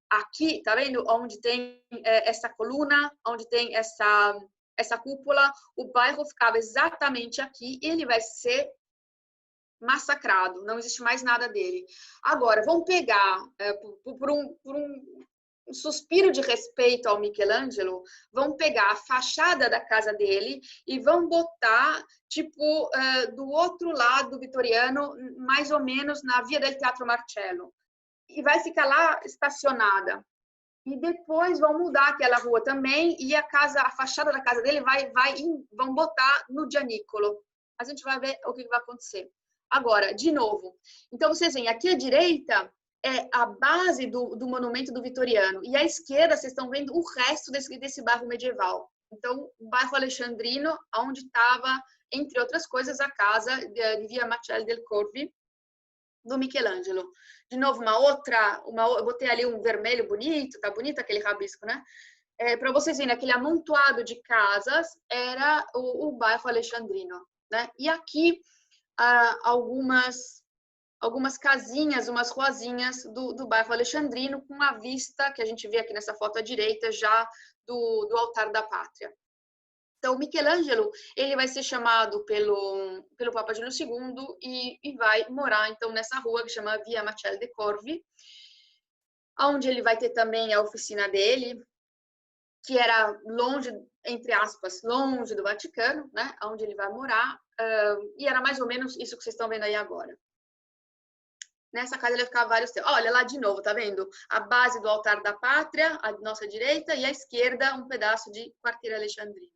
aqui, tá vendo? Onde tem essa coluna, onde tem essa cúpula, o bairro ficava exatamente aqui e ele vai ser massacrado, não existe mais nada dele. Agora, vamos pegar, por um suspiro de respeito ao Michelangelo, vão pegar a fachada da casa dele e vão botar, tipo, do outro lado do Vitoriano, mais ou menos na Via del Teatro Marcello. E vai ficar lá estacionada. E depois vão mudar aquela rua também e a fachada da casa dele vão botar no Gianicolo. A gente vai ver o que vai acontecer. Agora, de novo, então vocês veem, aqui à direita é a base do monumento do Vitoriano e à esquerda vocês estão vendo o resto desse bairro medieval. Então, o bairro alexandrino, onde estava, entre outras coisas, a casa de Via Marcello del Corvi, do Michelangelo. De novo, eu botei ali um vermelho bonito, tá bonito aquele rabisco, né? Para vocês verem, aquele amontoado de casas era o bairro alexandrino, né? E aqui algumas casinhas, umas ruazinhas do bairro alexandrino, com a vista que a gente vê aqui nessa foto à direita já do Altar da Pátria. Então, Michelangelo, ele vai ser chamado pelo Papa Júlio II e vai morar, então, nessa rua que chama Via Marcello del Corvi, onde ele vai ter também a oficina dele, que era longe, entre aspas, longe do Vaticano, né? Onde ele vai morar, e era mais ou menos isso que vocês estão vendo aí agora. Nessa casa ele vai ficar vários tempos. Olha lá de novo, tá vendo? A base do Altar da Pátria, à nossa direita, e à esquerda um pedaço de quartiere alexandrino.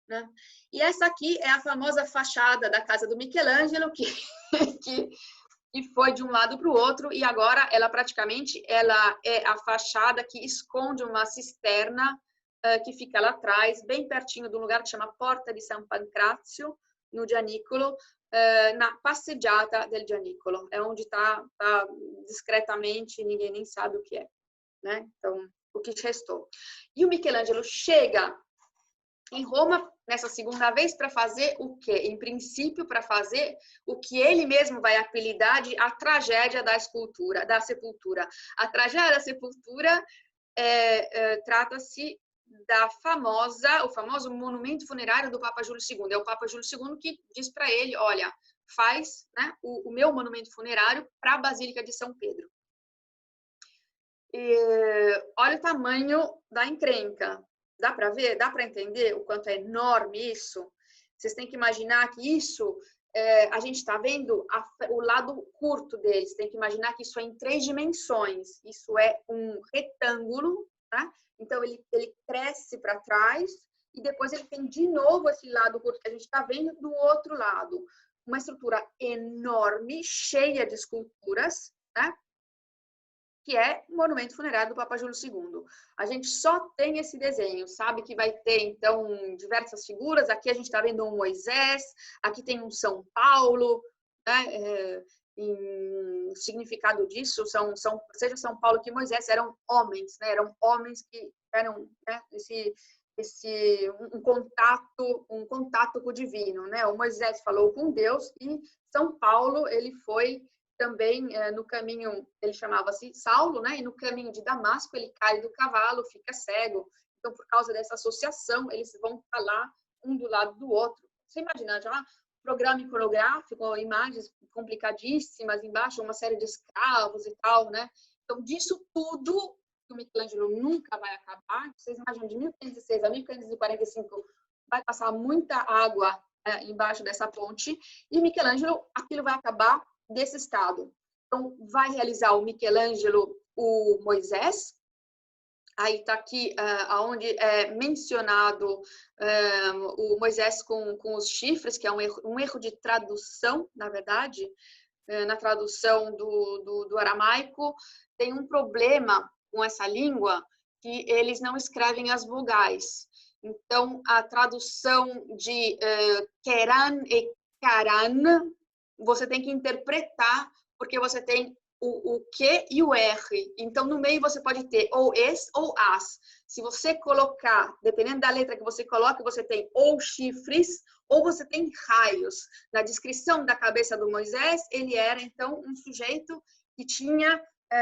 Né? E essa aqui é a famosa fachada da casa do Michelangelo, que foi de um lado para o outro, e agora ela é a fachada que esconde uma cisterna que fica lá atrás, bem pertinho do lugar que chama Porta di San Pancrazio, no Gianicolo, na passeggiata del Gianicolo. É onde está discretamente, ninguém nem sabe o que é. Né? Então, o que restou. E o Michelangelo chega em Roma nessa segunda vez para fazer o quê? Em princípio, para fazer o que ele mesmo vai apelidar de a tragédia da sepultura. A tragédia da sepultura trata-se o famoso monumento funerário do Papa Júlio II. É o Papa Júlio II que diz para ele, olha, faz, né, o meu monumento funerário para a Basílica de São Pedro. Olha o tamanho da encrenca. Dá para ver? Dá para entender o quanto é enorme isso? Vocês têm que imaginar que isso, a gente está vendo o lado curto deles. Tem que imaginar que isso é em 3 dimensões. Isso é um retângulo, tá? Então, ele cresce para trás e depois ele tem de novo esse lado curto que a gente está vendo do outro lado. Uma estrutura enorme, cheia de esculturas, né? Que é o monumento funerário do Papa Júlio II. A gente só tem esse desenho, sabe que vai ter, então, diversas figuras. Aqui a gente está vendo um Moisés, aqui tem um São Paulo, né? O significado disso, seja São Paulo que Moisés, eram homens, né? Eram homens que eram, né? um contato com o divino, né? O Moisés falou com Deus e São Paulo, ele foi também no caminho, ele chamava-se Saulo, né? E no caminho de Damasco, ele cai do cavalo, fica cego. Então, por causa dessa associação, eles vão falar um do lado do outro. Você imagina, já programa iconográfico, imagens complicadíssimas, embaixo uma série de escravos e tal, né? Então, disso tudo, que o Michelangelo nunca vai acabar. Vocês imaginam, de 1506 a 1545, vai passar muita água embaixo dessa ponte, e Michelangelo, aquilo vai acabar desse estado. Então, vai realizar o Michelangelo o Moisés. Aí está aqui onde é mencionado o Moisés com os chifres, que é um erro de tradução, na verdade. Na tradução do aramaico, tem um problema com essa língua, que eles não escrevem as vogais. Então, a tradução de Keran e Karan, você tem que interpretar, porque você tem o Q e o R. Então, no meio você pode ter ou es ou as. Se você colocar, dependendo da letra que você coloca, você tem ou chifres ou você tem raios. Na descrição da cabeça do Moisés, ele era, então, um sujeito que tinha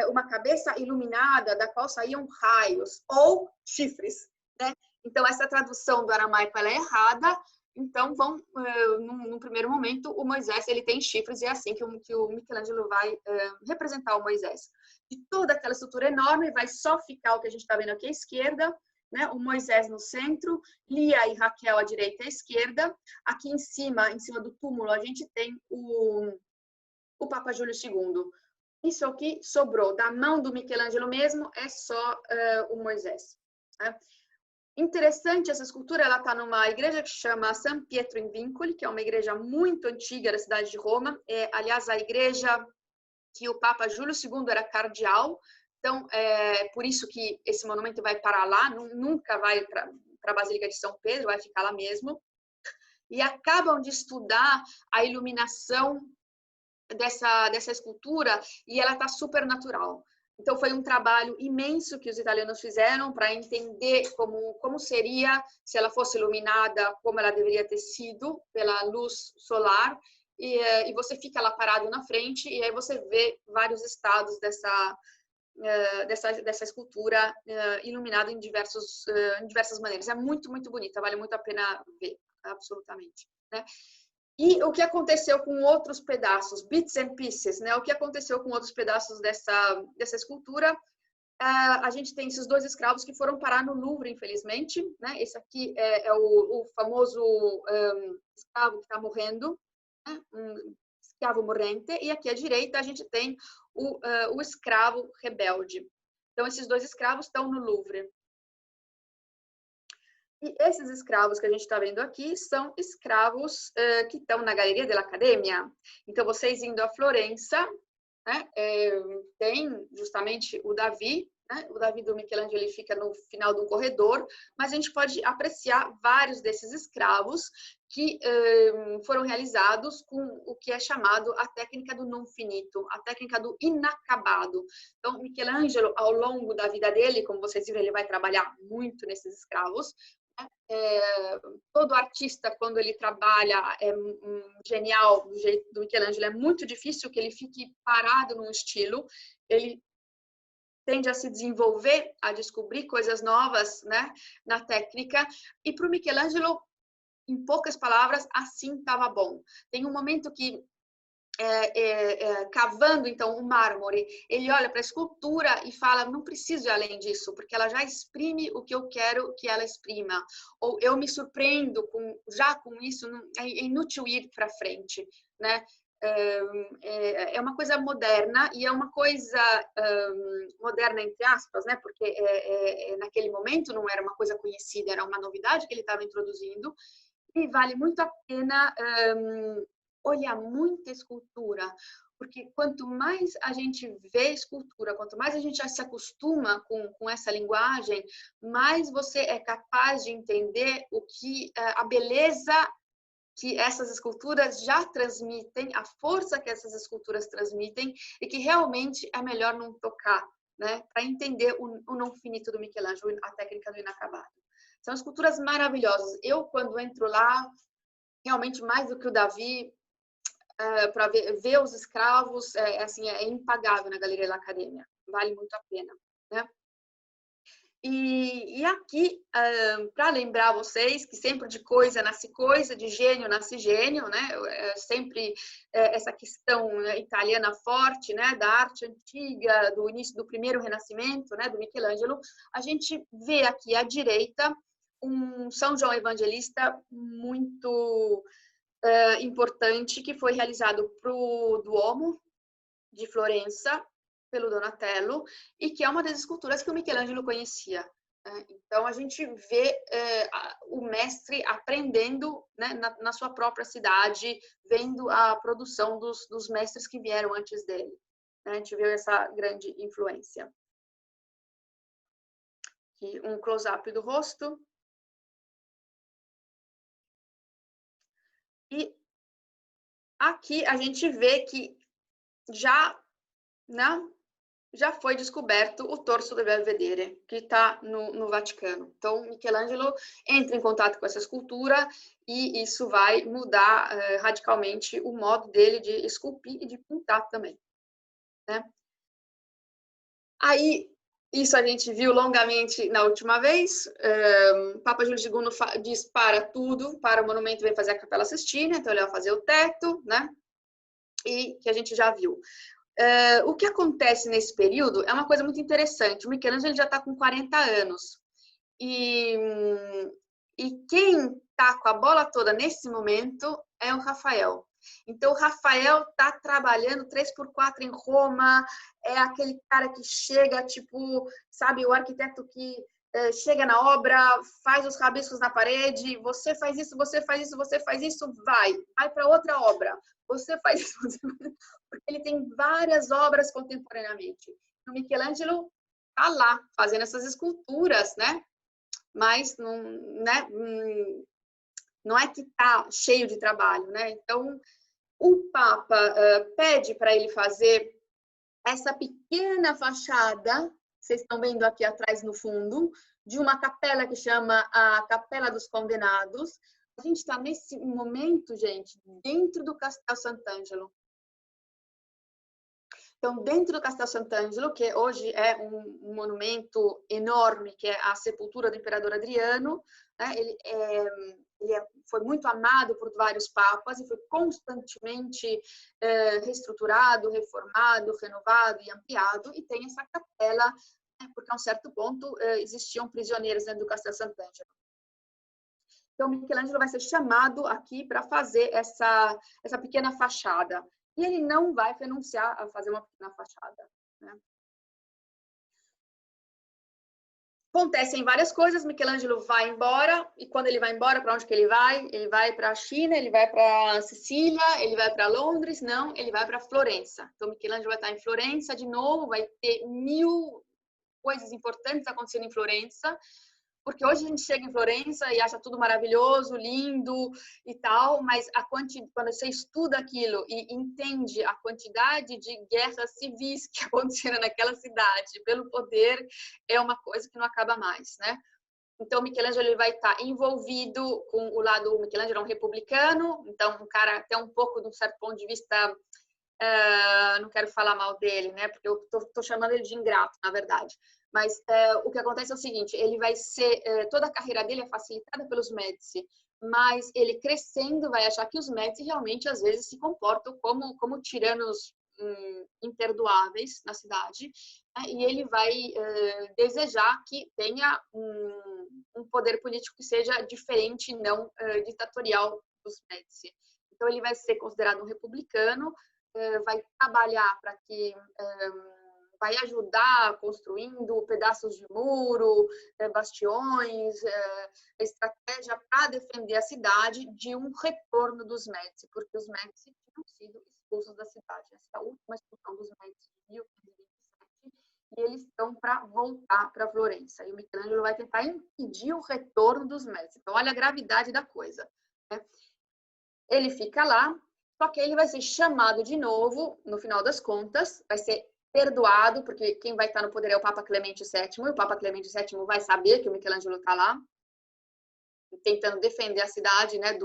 uma cabeça iluminada, da qual saíam raios, ou chifres, né? Então, essa tradução do aramaico ela é errada. Então, num primeiro momento, o Moisés ele tem chifres, e é assim que o Michelangelo vai representar o Moisés. De toda aquela estrutura enorme, vai só ficar o que a gente está vendo aqui à esquerda, né? O Moisés no centro, Lia e Raquel à direita e à esquerda. Aqui em cima do túmulo, a gente tem o Papa Júlio II. Isso aqui sobrou. Da mão do Michelangelo mesmo, é só o Moisés. Né? Interessante, essa escultura, ela está numa igreja que chama San Pietro in Vincoli, que é uma igreja muito antiga da cidade de Roma. Aliás, a igreja que o Papa Júlio II era cardeal. Então, por isso que esse monumento vai parar lá, nunca vai para a Basílica de São Pedro, vai ficar lá mesmo. E acabam de estudar a iluminação dessa escultura e ela está super natural. Então, foi um trabalho imenso que os italianos fizeram para entender como seria se ela fosse iluminada, como ela deveria ter sido pela luz solar. E você fica lá parado na frente e aí você vê vários estados dessa escultura iluminada em diversas maneiras. É muito, muito bonita, vale muito a pena ver, absolutamente. Né? E o que aconteceu com outros pedaços, bits and pieces, né? O que aconteceu com outros pedaços dessa escultura? A gente tem esses dois escravos que foram parar no Louvre, infelizmente. Né? Esse aqui é o famoso escravo que está morrendo, né? Um escravo morrente. E aqui à direita a gente tem o escravo rebelde. Então, esses dois escravos estão no Louvre. E esses escravos que a gente está vendo aqui são escravos que estão na Galeria dell'Accademia. Então, vocês indo a Florença, né, tem justamente o Davi, né? O Davi do Michelangelo ele fica no final do corredor, mas a gente pode apreciar vários desses escravos que foram realizados com o que é chamado a técnica do non finito, a técnica do inacabado. Então, Michelangelo, ao longo da vida dele, como vocês viram, ele vai trabalhar muito nesses escravos. Todo artista, quando ele trabalha, é genial do jeito do Michelangelo, é muito difícil que ele fique parado num estilo, ele tende a se desenvolver, a descobrir coisas novas, né, na técnica, e para o Michelangelo, em poucas palavras, assim estava bom. Tem um momento que cavando então o mármore, ele olha para a escultura e fala, não preciso ir além disso, porque ela já exprime o que eu quero que ela exprima, ou eu me surpreendo já com isso, é inútil ir para frente, né? É uma coisa moderna e é uma coisa moderna entre aspas, né? Porque naquele momento não era uma coisa conhecida, era uma novidade que ele estava introduzindo e vale muito a pena olhar muita escultura, porque quanto mais a gente vê escultura, quanto mais a gente já se acostuma com essa linguagem, mais você é capaz de entender a beleza que essas esculturas já transmitem, a força que essas esculturas transmitem e que realmente é melhor não tocar, né? Para entender o não finito do Michelangelo, a técnica do inacabado. São esculturas maravilhosas. Eu, quando entro lá, realmente mais do que o Davi, para ver os escravos, é impagável na Galeria dell'Accademia. Vale muito a pena, né? E aqui, para lembrar vocês que sempre de coisa nasce coisa, de gênio nasce gênio, né? Sempre essa questão italiana forte, né? Da arte antiga, do início do primeiro Renascimento, né? Do Michelangelo. A gente vê aqui à direita um São João Evangelista muito importante que foi realizado para o Duomo de Florença, pelo Donatello, e que é uma das esculturas que o Michelangelo conhecia. Então, a gente vê o mestre aprendendo, né, na sua própria cidade, vendo a produção dos mestres que vieram antes dele. A gente viu essa grande influência. Aqui, um close-up do rosto. E aqui a gente vê que já né, já foi descoberto o torso do Belvedere, que está no Vaticano. Então, Michelangelo entra em contato com essa escultura e isso vai mudar radicalmente o modo dele de esculpir e de pintar também, né? Aí, isso a gente viu longamente na última vez. Papa Júlio II diz para tudo, para o monumento, vem fazer a Capela Sistina, então ele vai fazer o teto, né? E que a gente já viu. O que acontece nesse período é uma coisa muito interessante. O Michelangelo já está com 40 anos. E quem está com a bola toda nesse momento é o Rafael. Então, o Rafael está trabalhando 3x4 em Roma, é aquele cara que chega, tipo, sabe, o arquiteto que chega na obra, faz os rabiscos na parede, você faz isso, você faz isso, você faz isso, vai para outra obra. Você faz isso, porque ele tem várias obras contemporaneamente. O Michelangelo está lá, fazendo essas esculturas, né? Mas não é que está cheio de trabalho, né? Então, o Papa pede para ele fazer essa pequena fachada, vocês estão vendo aqui atrás no fundo, de uma capela que chama a Capela dos Condenados. A gente está nesse momento, gente, dentro do Castel Sant'Angelo. Então, dentro do Castel Sant'Angelo, que hoje é um monumento enorme, que é a sepultura do Imperador Adriano, né? Foi muito amado por vários papas e foi constantemente reestruturado, reformado, renovado e ampliado, e tem essa capela, né? Porque a um certo ponto existiam prisioneiros dentro do Castel Sant'Angelo. Então, Michelangelo vai ser chamado aqui para fazer essa pequena fachada. E ele não vai renunciar a fazer uma pequena fachada, né? Acontecem várias coisas, Michelangelo vai embora, e quando ele vai embora, para onde que ele vai? Ele vai para a China, ele vai para Sicília, ele vai para Londres? Não, ele vai para Florença. Então, Michelangelo vai estar em Florença de novo, vai ter 1000 coisas importantes acontecendo em Florença, porque hoje a gente chega em Florença e acha tudo maravilhoso, lindo e tal, mas quando você estuda aquilo e entende a quantidade de guerras civis que aconteceram naquela cidade pelo poder, é uma coisa que não acaba mais, né? Então, Michelangelo ele vai estar envolvido com o lado... Michelangelo é um republicano, então um cara até um pouco, de um certo ponto de vista... não quero falar mal dele, né? Porque eu tô chamando ele de ingrato, na verdade. Mas o que acontece é o seguinte, ele vai ser... toda a carreira dele é facilitada pelos Médici, mas ele crescendo vai achar que os Médici realmente, às vezes, se comportam como tiranos imperdoáveis na cidade, né? E ele vai desejar que tenha um poder político que seja diferente, não ditatorial dos Médici. Então, ele vai ser considerado um republicano, vai trabalhar para que... vai ajudar construindo pedaços de muro, bastiões, estratégia para defender a cidade de um retorno dos Médici, porque os Médici tinham sido expulsos da cidade. Essa é a última expulsão dos Médici de 1527, e eles estão para voltar para Florença. E o Michelangelo vai tentar impedir o retorno dos Médici. Então, olha a gravidade da coisa, né? Ele fica lá, só que ele vai ser chamado de novo, no final das contas, vai ser perdoado, porque quem vai estar no poder é o Papa Clemente VII, e o Papa Clemente VII vai saber que o Michelangelo está lá, tentando defender a cidade, né,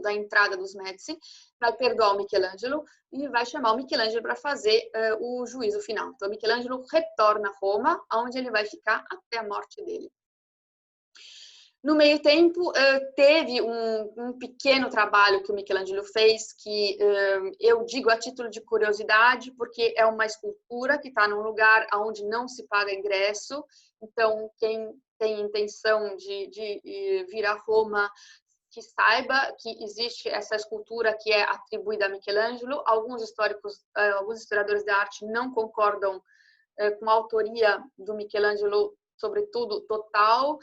da entrada dos Médici, vai perdoar o Michelangelo e vai chamar o Michelangelo para fazer o juízo final. Então, o Michelangelo retorna a Roma, onde ele vai ficar até a morte dele. No meio tempo, teve um pequeno trabalho que o Michelangelo fez, que eu digo a título de curiosidade, porque é uma escultura que está num lugar onde não se paga ingresso. Então, quem tem intenção de vir a Roma, que saiba que existe essa escultura que é atribuída a Michelangelo. Alguns historiadores da arte não concordam com a autoria do Michelangelo, sobretudo total.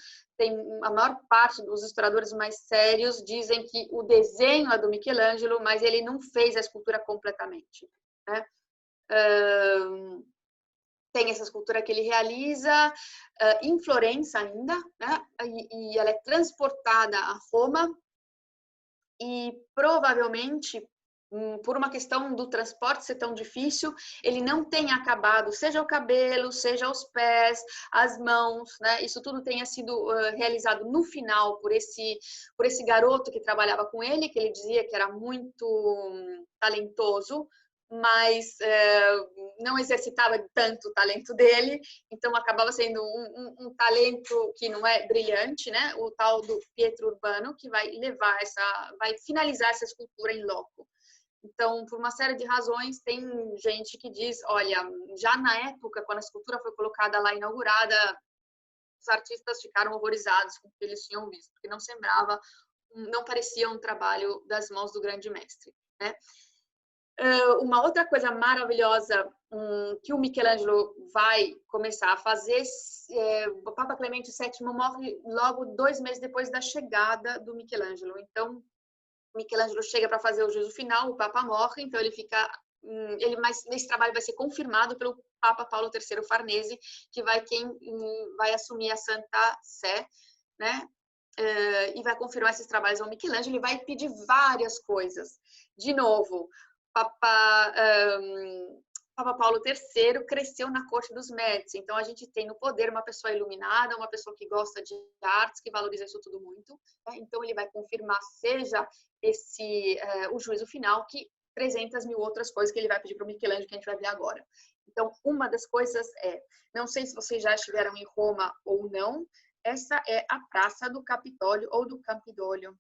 A maior parte dos historiadores mais sérios dizem que o desenho é do Michelangelo, mas ele não fez a escultura completamente, né? Tem essa escultura que ele realiza em Florença ainda, né? E ela é transportada a Roma, e provavelmente por uma questão do transporte ser tão difícil, ele não tenha acabado, seja o cabelo, seja os pés, as mãos, né? Isso tudo tenha sido realizado no final por esse garoto que trabalhava com ele, que ele dizia que era muito talentoso, mas não exercitava tanto o talento dele, então acabava sendo um talento que não é brilhante, né? O tal do Pietro Urbano, que vai vai finalizar essa escultura em loco. Então, por uma série de razões, tem gente que diz, olha, já na época, quando a escultura foi colocada lá, inaugurada, os artistas ficaram horrorizados com o que eles tinham visto, porque não parecia um trabalho das mãos do grande mestre, né? Uma outra coisa maravilhosa que o Michelangelo vai começar a fazer, o Papa Clemente VII morre logo 2 meses depois da chegada do Michelangelo. Então, Michelangelo chega para fazer o juízo final, o Papa morre, então mas esse trabalho vai ser confirmado pelo Papa Paulo III Farnese, que vai assumir a Santa Sé, né? E vai confirmar esses trabalhos ao Michelangelo e vai pedir várias coisas. De novo, Papa Paulo III cresceu na corte dos Médici, então a gente tem no poder uma pessoa iluminada, uma pessoa que gosta de artes, que valoriza isso tudo muito, né? Então ele vai confirmar, seja o juízo final, que 300 mil outras coisas que ele vai pedir para o Michelangelo, que a gente vai ver agora. Então, uma das coisas não sei se vocês já estiveram em Roma ou não, essa é a Praça do Capitólio ou do Campidoglio.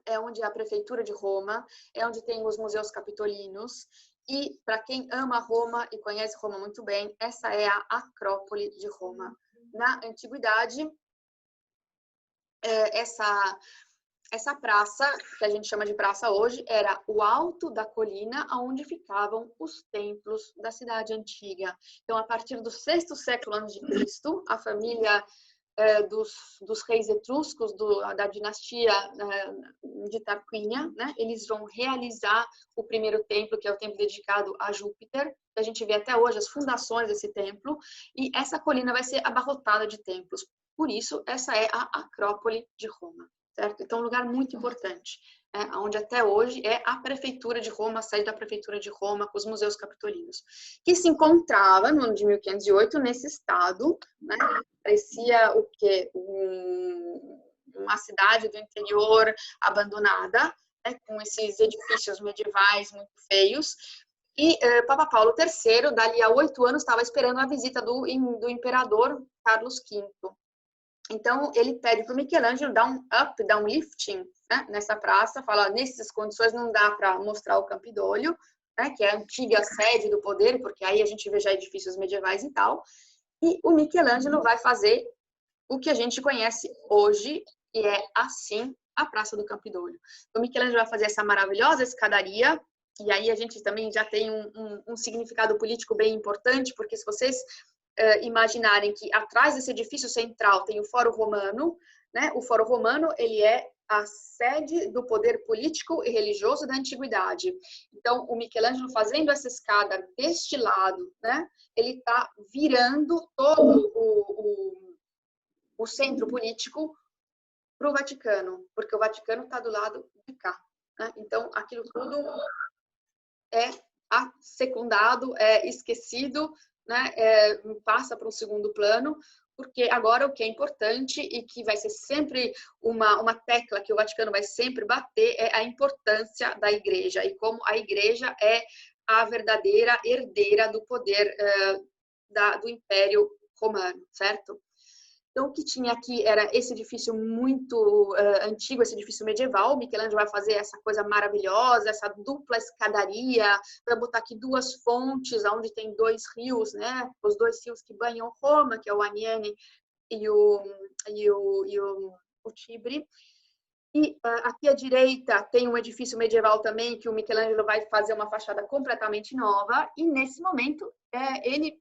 É onde é a prefeitura de Roma, é onde tem os museus capitolinos, e para quem ama Roma e conhece Roma muito bem, essa é a Acrópole de Roma. Na antiguidade, essa praça, que a gente chama de praça hoje, era o alto da colina onde ficavam os templos da cidade antiga. Então, a partir do 6º século a.C., a família dos reis etruscos, da dinastia de Tarquínia, né? Eles vão realizar o primeiro templo, que é o templo dedicado a Júpiter, que a gente vê até hoje as fundações desse templo, e essa colina vai ser abarrotada de templos. Por isso, essa é a Acrópole de Roma, certo? Então, um lugar muito importante, onde até hoje é a prefeitura de Roma, a sede da prefeitura de Roma, com os museus capitolinos, que se encontrava, no ano de 1508, nesse estado, né? Parecia o quê? Uma cidade do interior abandonada, né? Com esses edifícios medievais muito feios. E Papa Paulo III, dali a 8 anos, estava esperando a visita do imperador Carlos V. Então, ele pede para o Michelangelo dar um lifting, né, nessa praça, fala, nessas condições não dá para mostrar o Campidoglio, né, que é a antiga sede do poder, porque aí a gente vê já edifícios medievais e tal, e o Michelangelo vai fazer o que a gente conhece hoje, e é assim a Praça do Campidoglio. O Michelangelo vai fazer essa maravilhosa escadaria, e aí a gente também já tem um significado político bem importante, porque se vocês imaginarem que atrás desse edifício central tem o Fórum Romano, né? O Fórum Romano, ele é a sede do poder político e religioso da antiguidade. Então, o Michelangelo fazendo essa escada deste lado, né? Ele está virando todo o centro político para o Vaticano, porque o Vaticano está do lado de cá, né? Então, aquilo tudo é secundado, é esquecido, né? Passa para um segundo plano, porque agora o que é importante e que vai ser sempre uma tecla que o Vaticano vai sempre bater é a importância da igreja e como a igreja é a verdadeira herdeira do poder do Império Romano, certo? Então, o que tinha aqui era esse edifício muito antigo, esse edifício medieval. O Michelangelo vai fazer essa coisa maravilhosa, essa dupla escadaria, vai botar aqui 2 fontes, onde tem 2 rios, né? Os 2 rios que banham Roma, que é o Aniene e o Tibre. E aqui à direita tem um edifício medieval também, que o Michelangelo vai fazer uma fachada completamente nova. E nesse momento, ele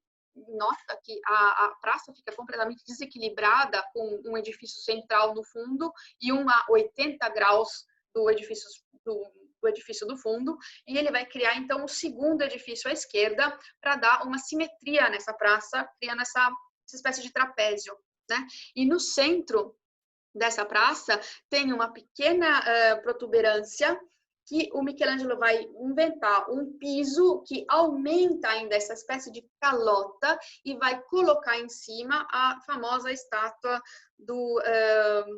nota que a praça fica completamente desequilibrada, com um edifício central no fundo e a 80 graus do edifício do fundo, e ele vai criar então o segundo edifício à esquerda para dar uma simetria nessa praça, criando essa espécie de trapézio, né? E no centro dessa praça tem uma pequena protuberância que o Michelangelo vai inventar um piso que aumenta ainda essa espécie de calota e vai colocar em cima a famosa estátua do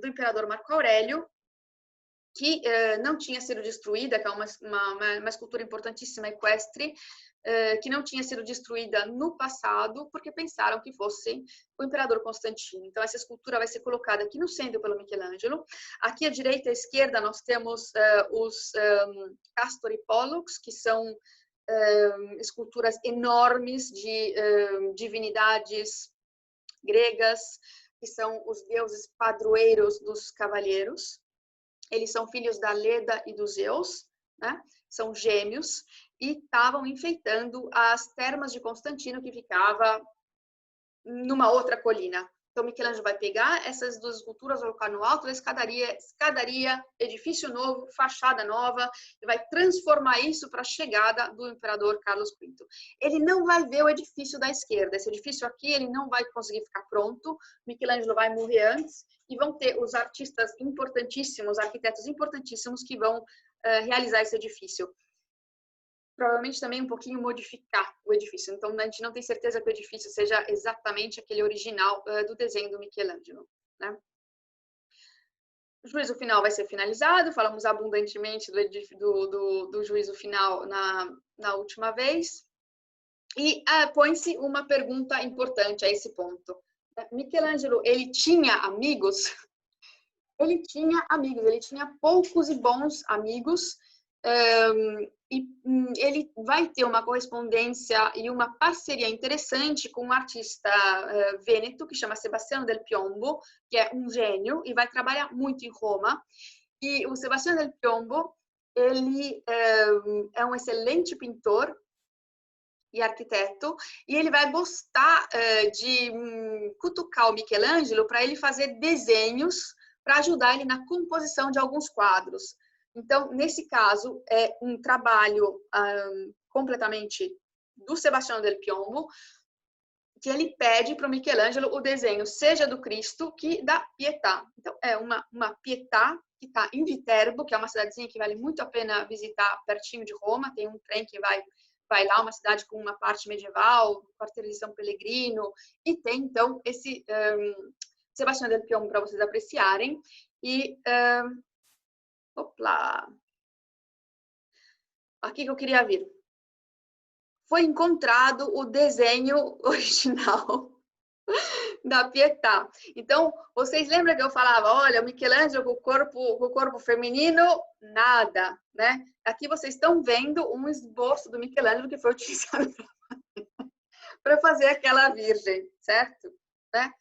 imperador Marco Aurélio, que não tinha sido destruída, que é uma escultura importantíssima equestre, que não tinha sido destruída no passado, porque pensaram que fosse o imperador Constantino. Então, essa escultura vai ser colocada aqui no centro pelo Michelangelo. Aqui à direita e à esquerda nós temos os Castor e Pollux, que são esculturas enormes de divindades gregas, que são os deuses padroeiros dos cavalheiros. Eles são filhos da Leda e do Zeus, né? São gêmeos, e estavam enfeitando as termas de Constantino, que ficava numa outra colina. Então, Michelangelo vai pegar essas duas esculturas, colocar no alto da escadaria, edifício novo, fachada nova, e vai transformar isso para a chegada do imperador Carlos V. Ele não vai ver o edifício da esquerda. Esse edifício aqui, ele não vai conseguir ficar pronto. Michelangelo vai morrer antes, e vão ter os artistas importantíssimos, arquitetos importantíssimos, que vão realizar esse edifício. Provavelmente também um pouquinho modificar o edifício. Então, a gente não tem certeza que o edifício seja exatamente aquele original do desenho do Michelangelo, né? O juízo final vai ser finalizado, falamos abundantemente do juízo final na última vez. E põe-se uma pergunta importante a esse ponto. Michelangelo, ele tinha amigos? Ele tinha amigos, ele tinha poucos e bons amigos, e ele vai ter uma correspondência e uma parceria interessante com um artista vêneto que chama Sebastiano del Piombo, que é um gênio e vai trabalhar muito em Roma. E o Sebastiano del Piombo, ele é um excelente pintor e arquiteto, e ele vai gostar de cutucar o Michelangelo para ele fazer desenhos para ajudar ele na composição de alguns quadros. Então, nesse caso, é um trabalho completamente do Sebastiano del Piombo, que ele pede para o Michelangelo o desenho, seja do Cristo, que da Pietà. Então, é uma Pietà que está em Viterbo, que é uma cidadezinha que vale muito a pena visitar pertinho de Roma. Tem um trem que vai lá, uma cidade com uma parte medieval, quarteiro de São Pellegrino, e tem, então, esse Sebastiano del Piombo para vocês apreciarem. E... Opla! Aqui que eu queria vir. Foi encontrado o desenho original da Pietà. Então, vocês lembram que eu falava, olha, o Michelangelo com o corpo feminino, nada, né? Aqui vocês estão vendo um esboço do Michelangelo que foi utilizado para fazer aquela virgem, certo? Né?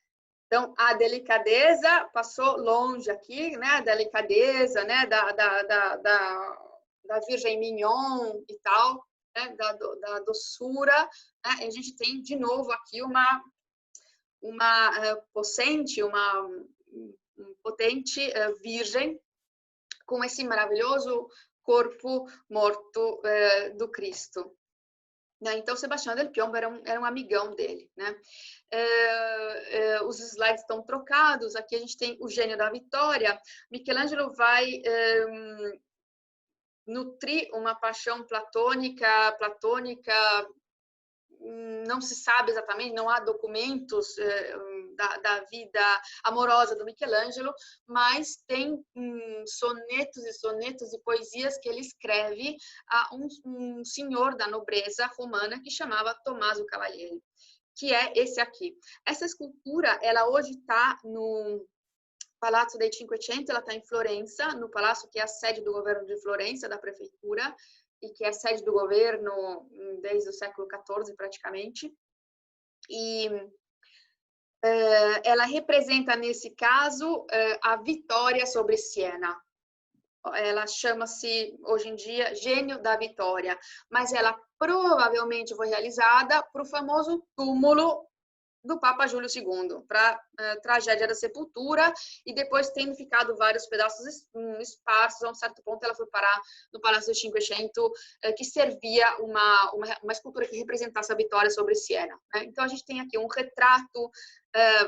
Então, a delicadeza passou longe aqui, né? A delicadeza, né? Da Virgem Mignon e tal, né? Da doçura. Né? A gente tem, de novo, aqui uma potente virgem com esse maravilhoso corpo morto do Cristo. Então, Sebastiano del Piombo era um amigão dele, né? Os slides estão trocados. Aqui a gente tem o gênio da vitória. Michelangelo vai nutrir uma paixão platônica, não se sabe exatamente, não há documentos da vida amorosa do Michelangelo, mas tem sonetos e sonetos e poesias que ele escreve a um senhor da nobreza romana que chamava Tommaso Cavalieri, que é esse aqui. Essa escultura, ela hoje está no Palazzo dei Cinquecento, ela está em Florença, no palácio que é a sede do governo de Florença, da prefeitura, e que é sede do governo desde o século XIV, praticamente. E ela representa, nesse caso, a vitória sobre Siena. Ela chama-se, hoje em dia, Gênio da Vitória, mas ela provavelmente foi realizada para o famoso túmulo do Papa Júlio II, para a tragédia da sepultura, e depois, tendo ficado vários pedaços esparsos, a um certo ponto ela foi parar no Palácio do Cinquecento, que servia uma escultura que representasse a vitória sobre Siena. Né? Então, a gente tem aqui um retrato.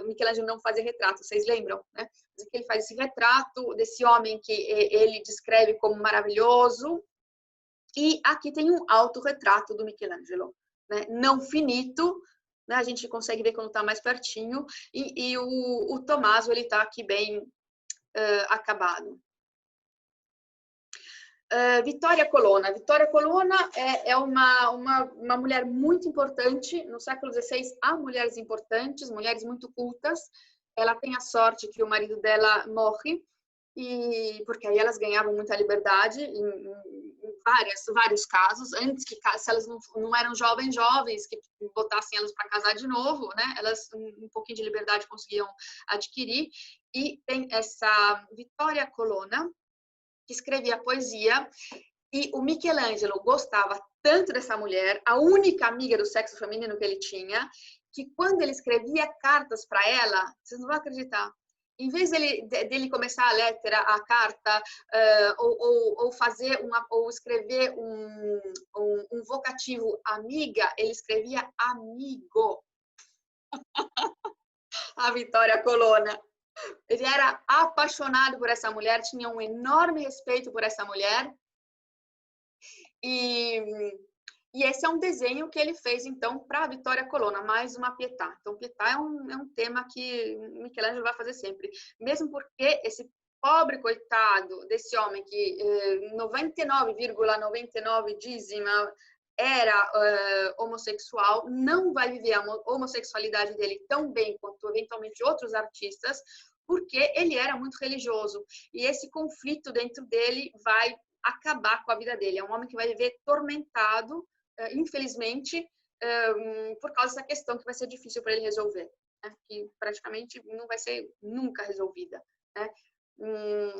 Michelangelo não fazia retrato, vocês lembram? Né? Mas aqui ele faz esse retrato desse homem que ele descreve como maravilhoso, E aqui tem um autorretrato do Michelangelo, né? Não finito, né? A gente consegue ver quando está mais pertinho, e o Tommaso, ele está aqui bem acabado. Vittoria Colonna. Vittoria Colonna é uma mulher muito importante. No século XVI, há mulheres importantes, mulheres muito cultas. Ela tem a sorte que o marido dela morre, porque aí elas ganhavam muita liberdade em vários casos. Antes, que se elas não eram jovens, que botassem elas para casar de novo, né? Elas um pouquinho de liberdade conseguiam adquirir. E tem essa Vittoria Colonna, que escrevia poesia, e o Michelangelo gostava tanto dessa mulher, a única amiga do sexo feminino que ele tinha, que quando ele escrevia cartas para ela, vocês não vão acreditar, em vez dele começar a letra, a carta, ou escrever um vocativo amiga, ele escrevia amigo. A Vittoria Colonna. Ele era apaixonado por essa mulher, tinha um enorme respeito por essa mulher. E esse é um desenho que ele fez, então, para a Vittoria Colonna, mais uma Pietà. Então, Pietà é um tema que Michelangelo vai fazer sempre. Mesmo porque esse pobre coitado desse homem que 99,99 dízima era homossexual, não vai viver a homossexualidade dele tão bem quanto, eventualmente, outros artistas, porque ele era muito religioso. E esse conflito dentro dele vai acabar com a vida dele. É um homem que vai viver tormentado, infelizmente, por causa dessa questão que vai ser difícil para ele resolver, né? Que praticamente não vai ser nunca resolvida, né?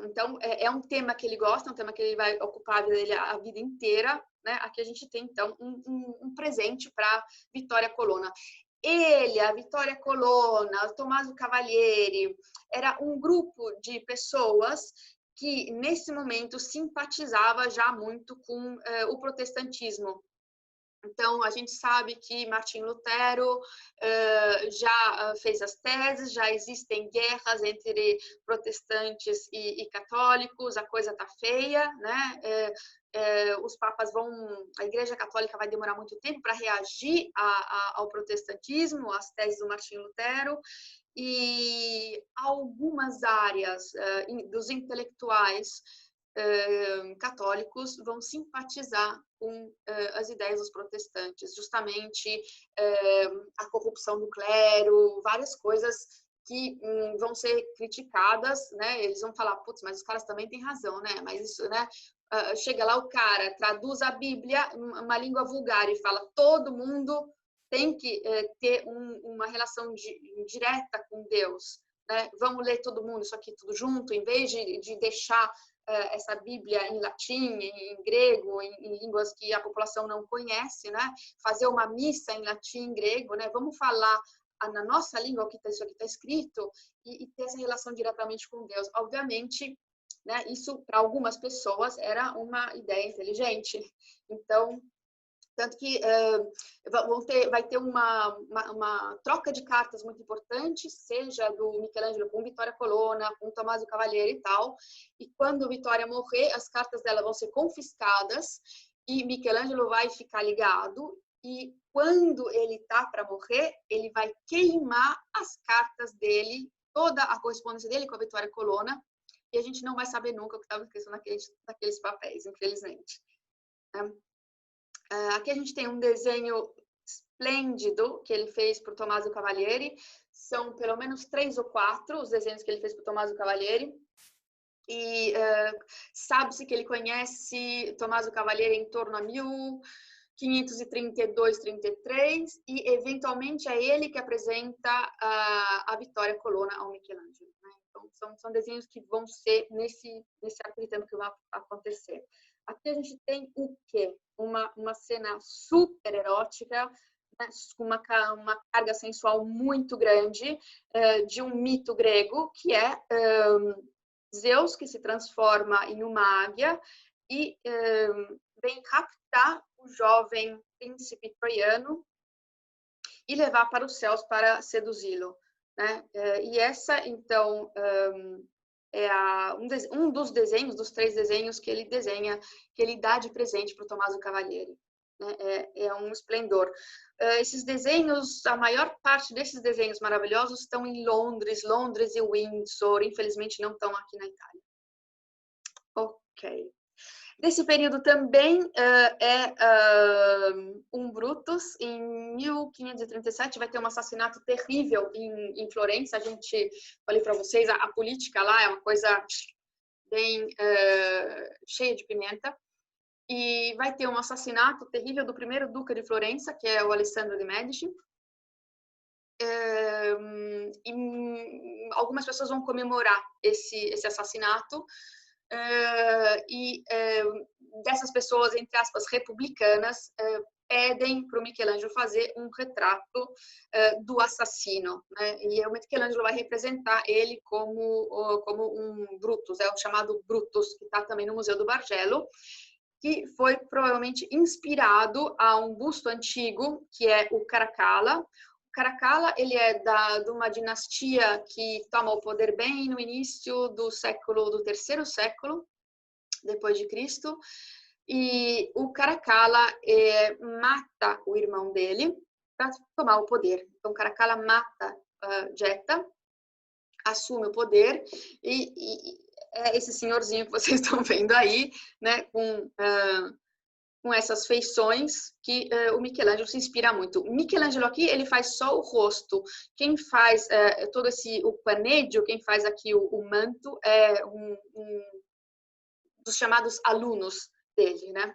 Então, é um tema que ele gosta, um tema que ele vai ocupar a vida dele a vida inteira, né? Aqui a gente tem, então, um presente para Vittoria Colonna. A Vittoria Colonna, o Tommaso Cavalieri, era um grupo de pessoas que, nesse momento, simpatizava já muito com o protestantismo. Então, a gente sabe que Martim Lutero já fez as teses, já existem guerras entre protestantes e católicos, a coisa está feia, né? Os papas a Igreja Católica vai demorar muito tempo para reagir ao protestantismo, às teses do Martim Lutero, e algumas áreas dos intelectuais católicos vão simpatizar com as ideias dos protestantes, justamente a corrupção do clero, várias coisas que vão ser criticadas, né? Eles vão falar, putz, mas os caras também têm razão, né? Mas isso, né? Chega lá o cara, traduz a Bíblia, uma língua vulgar, e fala, todo mundo tem que ter uma relação direta com Deus, né? Vamos ler todo mundo isso aqui tudo junto, em vez de deixar essa Bíblia em latim, em grego, em línguas que a população não conhece, né? Fazer uma missa em latim, em grego, né? Vamos falar na nossa língua o que isso aqui está escrito e ter essa relação diretamente com Deus. Obviamente, né? Isso para algumas pessoas era uma ideia inteligente. Então, tanto que vai ter uma troca de cartas muito importante, seja do Michelangelo com Vittoria Colonna, com Tommaso Cavalieri e tal. E quando Vittoria morrer, as cartas dela vão ser confiscadas e Michelangelo vai ficar ligado. E quando ele tá para morrer, ele vai queimar as cartas dele, toda a correspondência dele com a Vittoria Colonna, e a gente não vai saber nunca o que estava escrito naqueles papéis, infelizmente. Aqui a gente tem um desenho esplêndido que ele fez para o Tommaso Cavalieri. São pelo menos 3 ou 4 os desenhos que ele fez para o Tommaso Cavalieri. E sabe-se que ele conhece Tommaso Cavalieri em torno a 1532, 33, e eventualmente é ele que apresenta a Vittoria Colonna ao Michelangelo, né? Então, são desenhos que vão ser nesse arco de tempo que vai acontecer. Aqui a gente tem o quê? Uma cena super erótica, né? Com uma carga sensual muito grande, de um mito grego, que é Zeus, que se transforma em uma águia e vem raptar o jovem príncipe troiano e levar para os céus para seduzi-lo, né? E essa, então, é um dos desenhos, dos 3 desenhos que ele desenha, que ele dá de presente para o Tommaso Cavalieri. Né? É um esplendor. Esses desenhos, a maior parte desses desenhos maravilhosos estão em Londres e Windsor, infelizmente não estão aqui na Itália. Ok. Desse período também um Brutus, em 1537, vai ter um assassinato terrível em Florença. A gente, falei para vocês, a política lá é uma coisa bem cheia de pimenta. E vai ter um assassinato terrível do primeiro duque de Florença, que é o Alessandro de Medici. E algumas pessoas vão comemorar esse assassinato. Dessas pessoas, entre aspas, republicanas, pedem para o Michelangelo fazer um retrato do assassino, né? E o Michelangelo vai representar ele como um Brutus, é o chamado Brutus, que está também no Museu do Bargello, que foi provavelmente inspirado a um busto antigo, que é o Caracalla. O Caracalla, ele é de uma dinastia que toma o poder bem no início do terceiro século depois de Cristo, e o Caracalla mata o irmão dele para tomar o poder. Então, Caracalla mata Geta, assume o poder, e é esse senhorzinho que vocês estão vendo aí, né, com essas feições que o Michelangelo se inspira muito. O Michelangelo aqui, ele faz só o rosto. Quem faz todo o paneggio, quem faz aqui o manto, é um dos chamados alunos dele, né?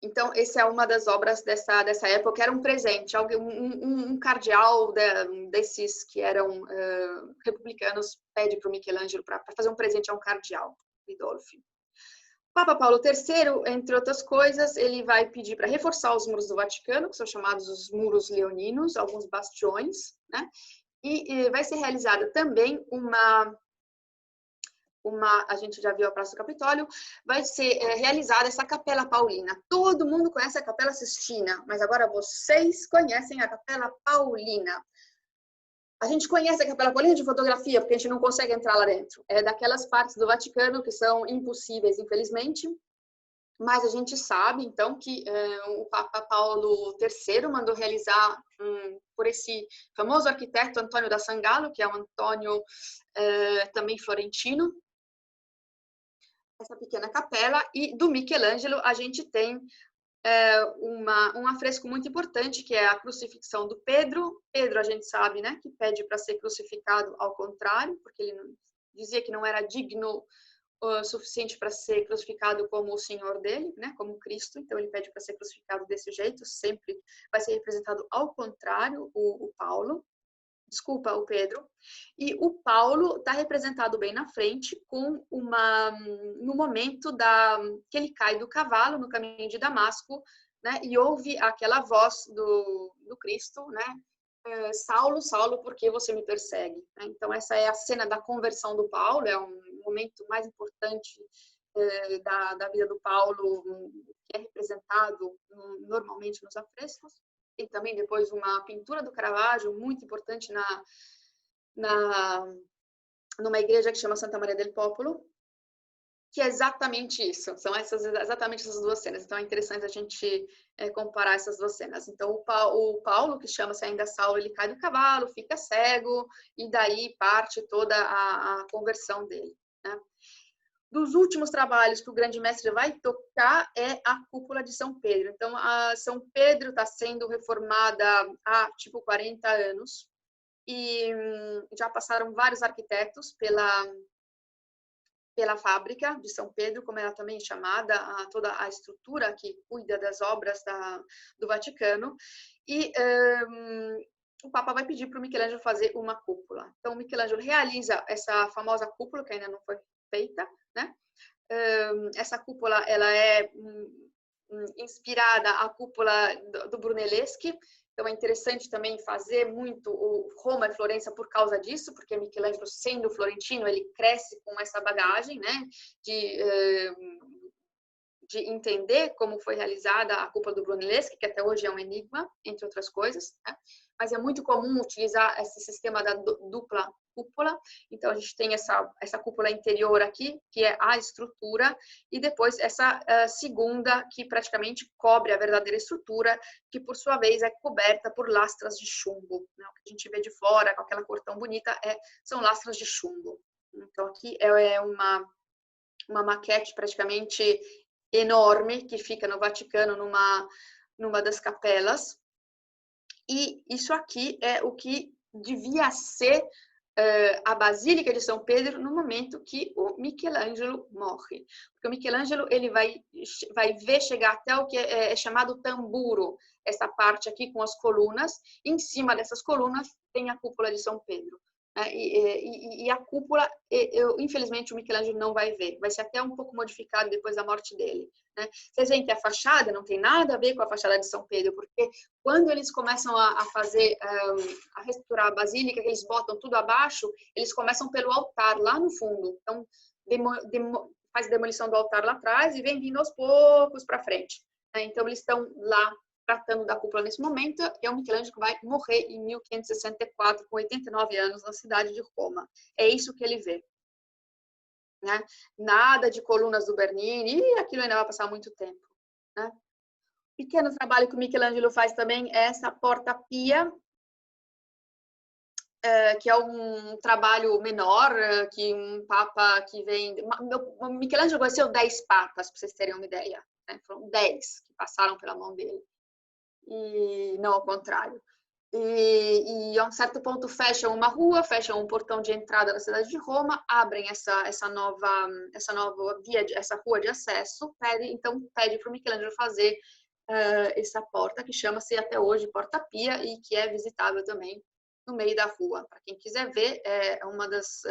Então, essa é uma das obras dessa época. Era um presente, um cardeal desses que eram republicanos pede para o Michelangelo para fazer um presente a um cardeal, Ridolfi. O Papa Paulo III, entre outras coisas, ele vai pedir para reforçar os muros do Vaticano, que são chamados os muros leoninos, alguns bastiões, né? E vai ser realizada também a gente já viu a Praça do Capitólio, vai ser realizada essa Capela Paulina. Todo mundo conhece a Capela Sistina, mas agora vocês conhecem a Capela Paulina. A gente conhece a Capela Paulina de fotografia, porque a gente não consegue entrar lá dentro. É daquelas partes do Vaticano que são impossíveis, infelizmente. Mas a gente sabe, então, que o Papa Paulo III mandou realizar por esse famoso arquiteto Antônio da Sangallo, que é um Antônio também florentino, essa pequena capela. E do Michelangelo a gente tem um afresco muito importante, que é a crucifixão do Pedro. Pedro, a gente sabe, né, que pede para ser crucificado ao contrário, porque ele dizia que não era digno o suficiente para ser crucificado como o Senhor dele, né, como Cristo. Então ele pede para ser crucificado desse jeito, sempre vai ser representado ao contrário o Pedro. E o Paulo está representado bem na frente no momento que ele cai do cavalo no caminho de Damasco, né, e ouve aquela voz do Cristo, né, Saulo, Saulo, por que você me persegue? Então essa é a cena da conversão do Paulo, é um momento mais importante da vida do Paulo, que é representado normalmente nos afrescos. Tem também depois uma pintura do Caravaggio muito importante numa igreja que chama Santa Maria del Popolo, que é exatamente isso. São exatamente essas duas cenas. Então é interessante a gente comparar essas duas cenas. Então o Paulo, que chama-se ainda Saulo, ele cai do cavalo, fica cego, e daí parte toda a conversão dele, né? Dos últimos trabalhos que o grande mestre vai tocar é a cúpula de São Pedro. Então, a São Pedro está sendo reformada há, 40 anos. E já passaram vários arquitetos pela fábrica de São Pedro, como ela também é chamada, toda a estrutura que cuida das obras do Vaticano. E o Papa vai pedir para o Michelangelo fazer uma cúpula. Então, o Michelangelo realiza essa famosa cúpula, que ainda não foi feita, né? Essa cúpula, ela é inspirada à cúpula do Brunelleschi. Então é interessante também fazer muito o Roma e Florença por causa disso, porque Michelangelo, sendo florentino, ele cresce com essa bagagem, né, de de entender como foi realizada a cúpula do Brunelleschi, que até hoje é um enigma, entre outras coisas, né? Mas é muito comum utilizar esse sistema da dupla cúpula. Então, a gente tem essa cúpula interior aqui, que é a estrutura, e depois essa segunda, que praticamente cobre a verdadeira estrutura, que, por sua vez, é coberta por lastras de chumbo, né? O que a gente vê de fora, com aquela cor tão bonita, são lastras de chumbo. Então, aqui é uma maquete praticamente enorme, que fica no Vaticano, numa das capelas. E isso aqui é o que devia ser a Basílica de São Pedro no momento que o Michelangelo morre. Porque o Michelangelo ele vai ver chegar até o que é chamado tamburo, essa parte aqui com as colunas. Em cima dessas colunas tem a cúpula de São Pedro. E a cúpula, infelizmente, o Michelangelo não vai ver. Vai ser até um pouco modificado depois da morte dele, né? Vocês veem que a fachada não tem nada a ver com a fachada de São Pedro, porque quando eles começam a fazer, a reestruturar a basílica, que eles botam tudo abaixo, eles começam pelo altar, lá no fundo. Então, faz a demolição do altar lá atrás e vem vindo aos poucos para frente, né? Então, eles estão lá tratando da cúpula nesse momento, e é o Michelangelo que vai morrer em 1564, com 89 anos, na cidade de Roma. É isso que ele vê, né? Nada de colunas do Bernini, e aquilo ainda vai passar muito tempo, né? Pequeno trabalho que o Michelangelo faz também é essa porta-pia, que é um trabalho menor, que um papa que vem... O Michelangelo conheceu 10 papas, para vocês terem uma ideia, né? Foram 10 que passaram pela mão dele. E não ao contrário. E a um certo ponto fecham uma rua, fecham um portão de entrada da cidade de Roma, abrem essa nova via, essa rua de acesso, então pede para o Michelangelo fazer essa porta, que chama-se até hoje Porta-Pia, e que é visitável também no meio da rua. Para quem quiser ver, é uma das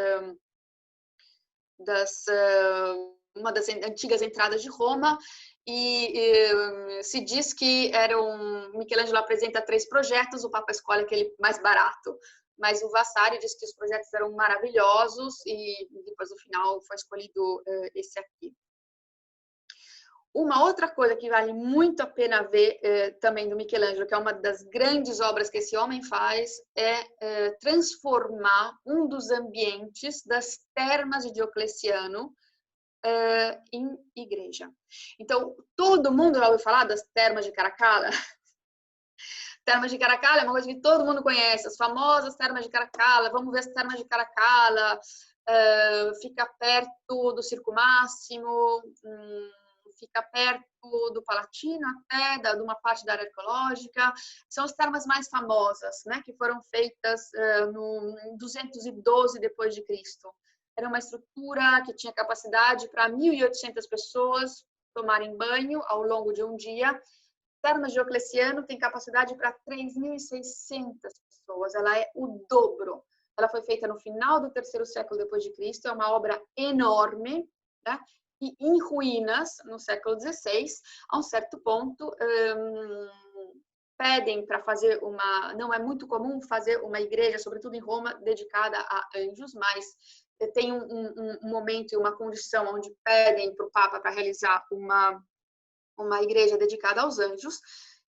antigas entradas de Roma. E se diz que Michelangelo apresenta 3 projetos, o Papa escolhe aquele mais barato, mas o Vasari diz que os projetos eram maravilhosos e depois no final foi escolhido esse aqui. Uma outra coisa que vale muito a pena ver também do Michelangelo, que é uma das grandes obras que esse homem faz, é transformar um dos ambientes das termas de Diocleciano em igreja. Então, todo mundo já ouviu falar das termas de Caracalla? Termas de Caracalla é uma coisa que todo mundo conhece, as famosas termas de Caracalla. Vamos ver as termas de Caracalla. Fica perto do Circo Máximo, fica perto do Palatino até, de uma parte da área arqueológica. São as termas mais famosas, né, que foram feitas em 212 depois de Cristo. Era uma estrutura que tinha capacidade para 1.800 pessoas tomarem banho ao longo de um dia. Termas Diocleciano tem capacidade para 3.600 pessoas. Ela é o dobro. Ela foi feita no final do 3º século depois de Cristo. É uma obra enorme, né? E em ruínas no século XVI. A um certo ponto, pedem para fazer não é muito comum fazer uma igreja, sobretudo em Roma, dedicada a anjos, mas tem um momento e uma condição onde pedem para o Papa para realizar uma igreja dedicada aos anjos,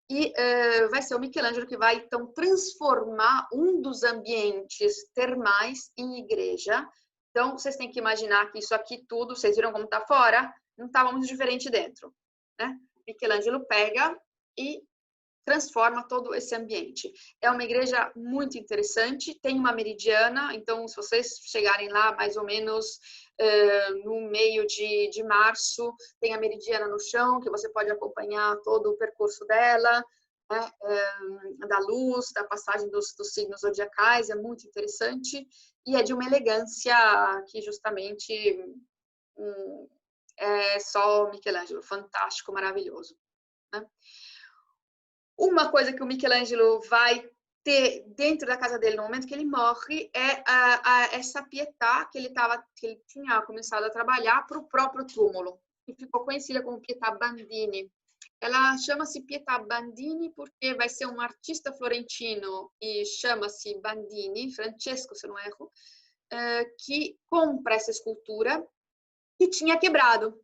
e vai ser o Michelangelo que vai, então, transformar um dos ambientes termais em igreja. Então, vocês têm que imaginar que isso aqui tudo, vocês viram como está fora? Não estava muito diferente dentro, né? Michelangelo pega e transforma todo esse ambiente. É uma igreja muito interessante, tem uma meridiana, então se vocês chegarem lá mais ou menos no meio de março, tem a meridiana no chão, que você pode acompanhar todo o percurso dela, né? Da luz, da passagem dos signos zodiacais, é muito interessante, e é de uma elegância que justamente é só o Michelangelo, fantástico, maravilhoso, né? Uma coisa que o Michelangelo vai ter dentro da casa dele no momento que ele morre é essa Pietà que ele tinha começado a trabalhar para o próprio túmulo, que ficou conhecida como Pietà Bandini. Ela chama-se Pietà Bandini porque vai ser um artista florentino e chama-se Bandini, Francesco, se não erro, que compra essa escultura que tinha quebrado.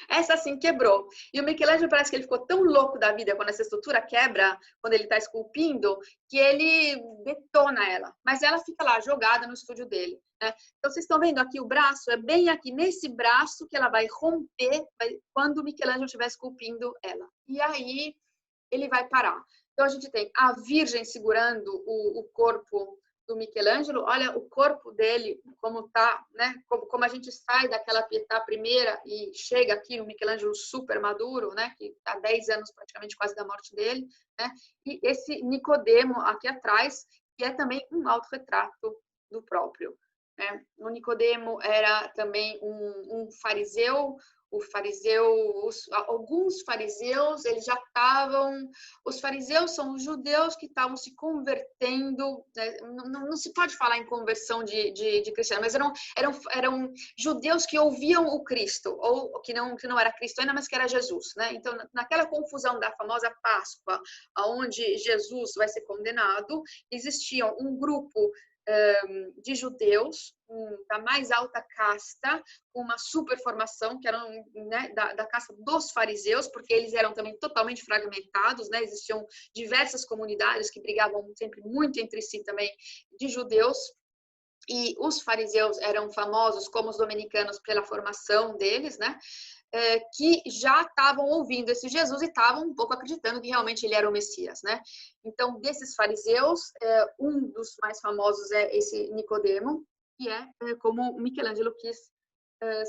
Essa sim quebrou. E o Michelangelo parece que ele ficou tão louco da vida quando essa estrutura quebra, quando ele está esculpindo, que ele detona ela. Mas ela fica lá, jogada no estúdio dele. Né? Então, vocês estão vendo aqui o braço? É bem aqui nesse braço que ela vai romper quando o Michelangelo estiver esculpindo ela. E aí ele vai parar. Então, a gente tem a Virgem segurando o corpo do Michelangelo. Olha o corpo dele, como tá, né? Como a gente sai daquela Pietà primeira e chega aqui no Michelangelo super maduro, né? Que está 10 anos praticamente quase da morte dele, né? E esse Nicodemo aqui atrás, que é também um autorretrato do próprio. Né? O Nicodemo era também um fariseu. Alguns fariseus, eles já estavam... Os fariseus são os judeus que estavam se convertendo, né? Não se pode falar em conversão de cristiano, mas eram judeus que ouviam o Cristo, ou que não era Cristo ainda, mas que era Jesus. Né? Então, naquela confusão da famosa Páscoa, onde Jesus vai ser condenado, existia um grupo de judeus da mais alta casta, com uma super formação, que eram, né, da casta dos fariseus, porque eles eram também totalmente fragmentados, né? Existiam diversas comunidades que brigavam sempre muito entre si também, de judeus, e os fariseus eram famosos como os dominicanos pela formação deles, né? Que já estavam ouvindo esse Jesus e estavam um pouco acreditando que realmente ele era o Messias, né? Então, desses fariseus, um dos mais famosos é esse Nicodemo, que é como Michelangelo quis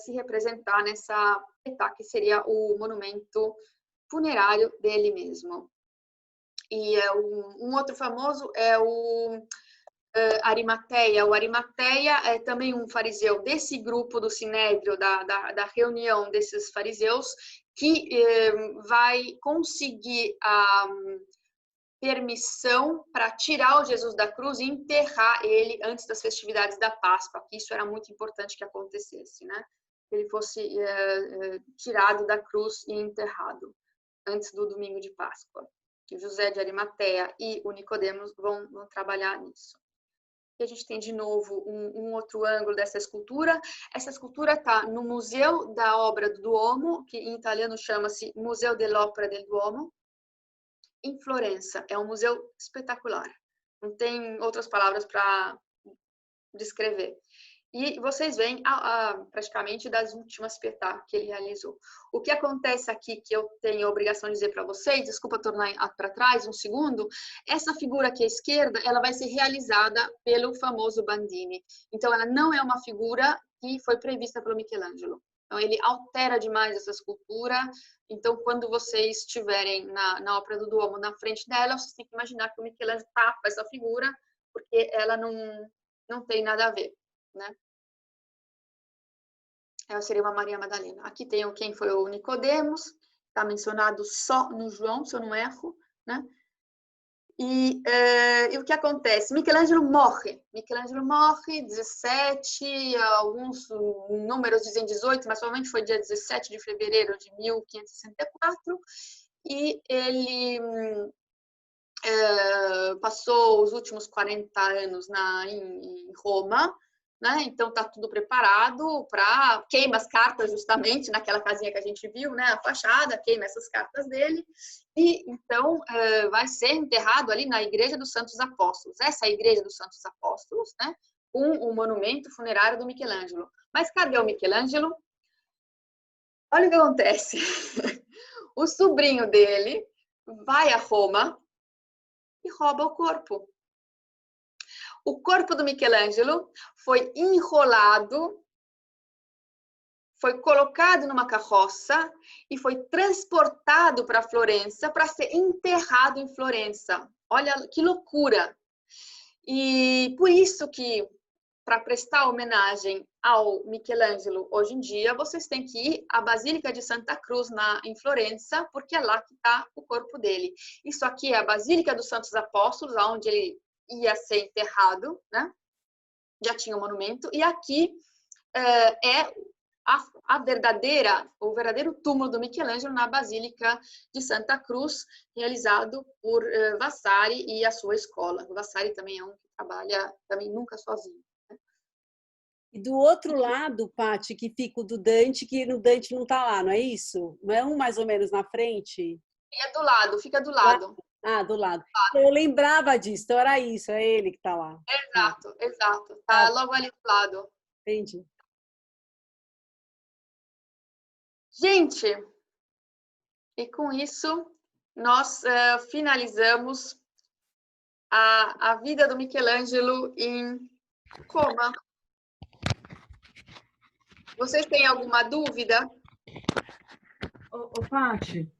se representar nessa Pietà, que seria o monumento funerário dele mesmo. E um outro famoso é o Arimateia. O Arimateia é também um fariseu desse grupo do Sinédrio, da reunião desses fariseus, que vai conseguir a permissão para tirar o Jesus da cruz e enterrar ele antes das festividades da Páscoa, que isso era muito importante que acontecesse, né? Que ele fosse tirado da cruz e enterrado antes do domingo de Páscoa. O José de Arimateia e o Nicodemos vão trabalhar nisso. E a gente tem de novo um outro ângulo dessa escultura. Essa escultura está no Museu da Obra do Duomo, que em italiano chama-se Museo dell'Opera del Duomo, em Florença. É um museu espetacular. Não tem outras palavras para descrever. E vocês veem praticamente das últimas Pietà que ele realizou. O que acontece aqui, que eu tenho a obrigação de dizer para vocês, desculpa tornar para trás um segundo, essa figura aqui à esquerda, ela vai ser realizada pelo famoso Bandini. Então, ela não é uma figura que foi prevista pelo Michelangelo. Então, ele altera demais essa escultura. Então, quando vocês estiverem na Ópera do Duomo, na frente dela, vocês têm que imaginar que o Michelangelo tapa essa figura, porque ela não tem nada a ver, né? Ela seria uma Maria Madalena. Aqui tem quem foi o Nicodemos, está mencionado só no João, se eu não erro, né? E o que acontece? Michelangelo morre. Michelangelo morre, 17, alguns números dizem 18, mas somente foi dia 17 de fevereiro de 1564, e ele passou os últimos 40 anos em Roma, né? Então está tudo preparado para queima as cartas justamente naquela casinha que a gente viu, né? A fachada, queima essas cartas dele, e então vai ser enterrado ali na Igreja dos Santos Apóstolos. Essa é a Igreja dos Santos Apóstolos, né? Com o monumento funerário do Michelangelo. Mas cadê o Michelangelo? Olha o que acontece. O sobrinho dele vai a Roma e rouba o corpo. O corpo do Michelangelo foi enrolado, foi colocado numa carroça e foi transportado para Florença para ser enterrado em Florença. Olha que loucura! E por isso que, para prestar homenagem ao Michelangelo hoje em dia, vocês têm que ir à Basílica de Santa Cruz em Florença, porque é lá que está o corpo dele. Isso aqui é a Basílica dos Santos Apóstolos, onde ele ia ser enterrado, né? Já tinha um monumento, e aqui é o verdadeiro túmulo do Michelangelo na Basílica de Santa Cruz, realizado por Vasari e a sua escola. O Vasari também é um que trabalha também nunca sozinho, né? E do outro lado, Paty, que fica o do Dante, que no Dante não está lá, não é isso? Não é um mais ou menos na frente? E é do lado, fica do lado. Ah, do lado. Eu lembrava disso, então era isso, é ele que está lá. Exato, exato. Tá logo ali do lado. Entendi. Gente, e com isso nós finalizamos a vida do Michelangelo em Roma. Vocês têm alguma dúvida? Ô, Paty,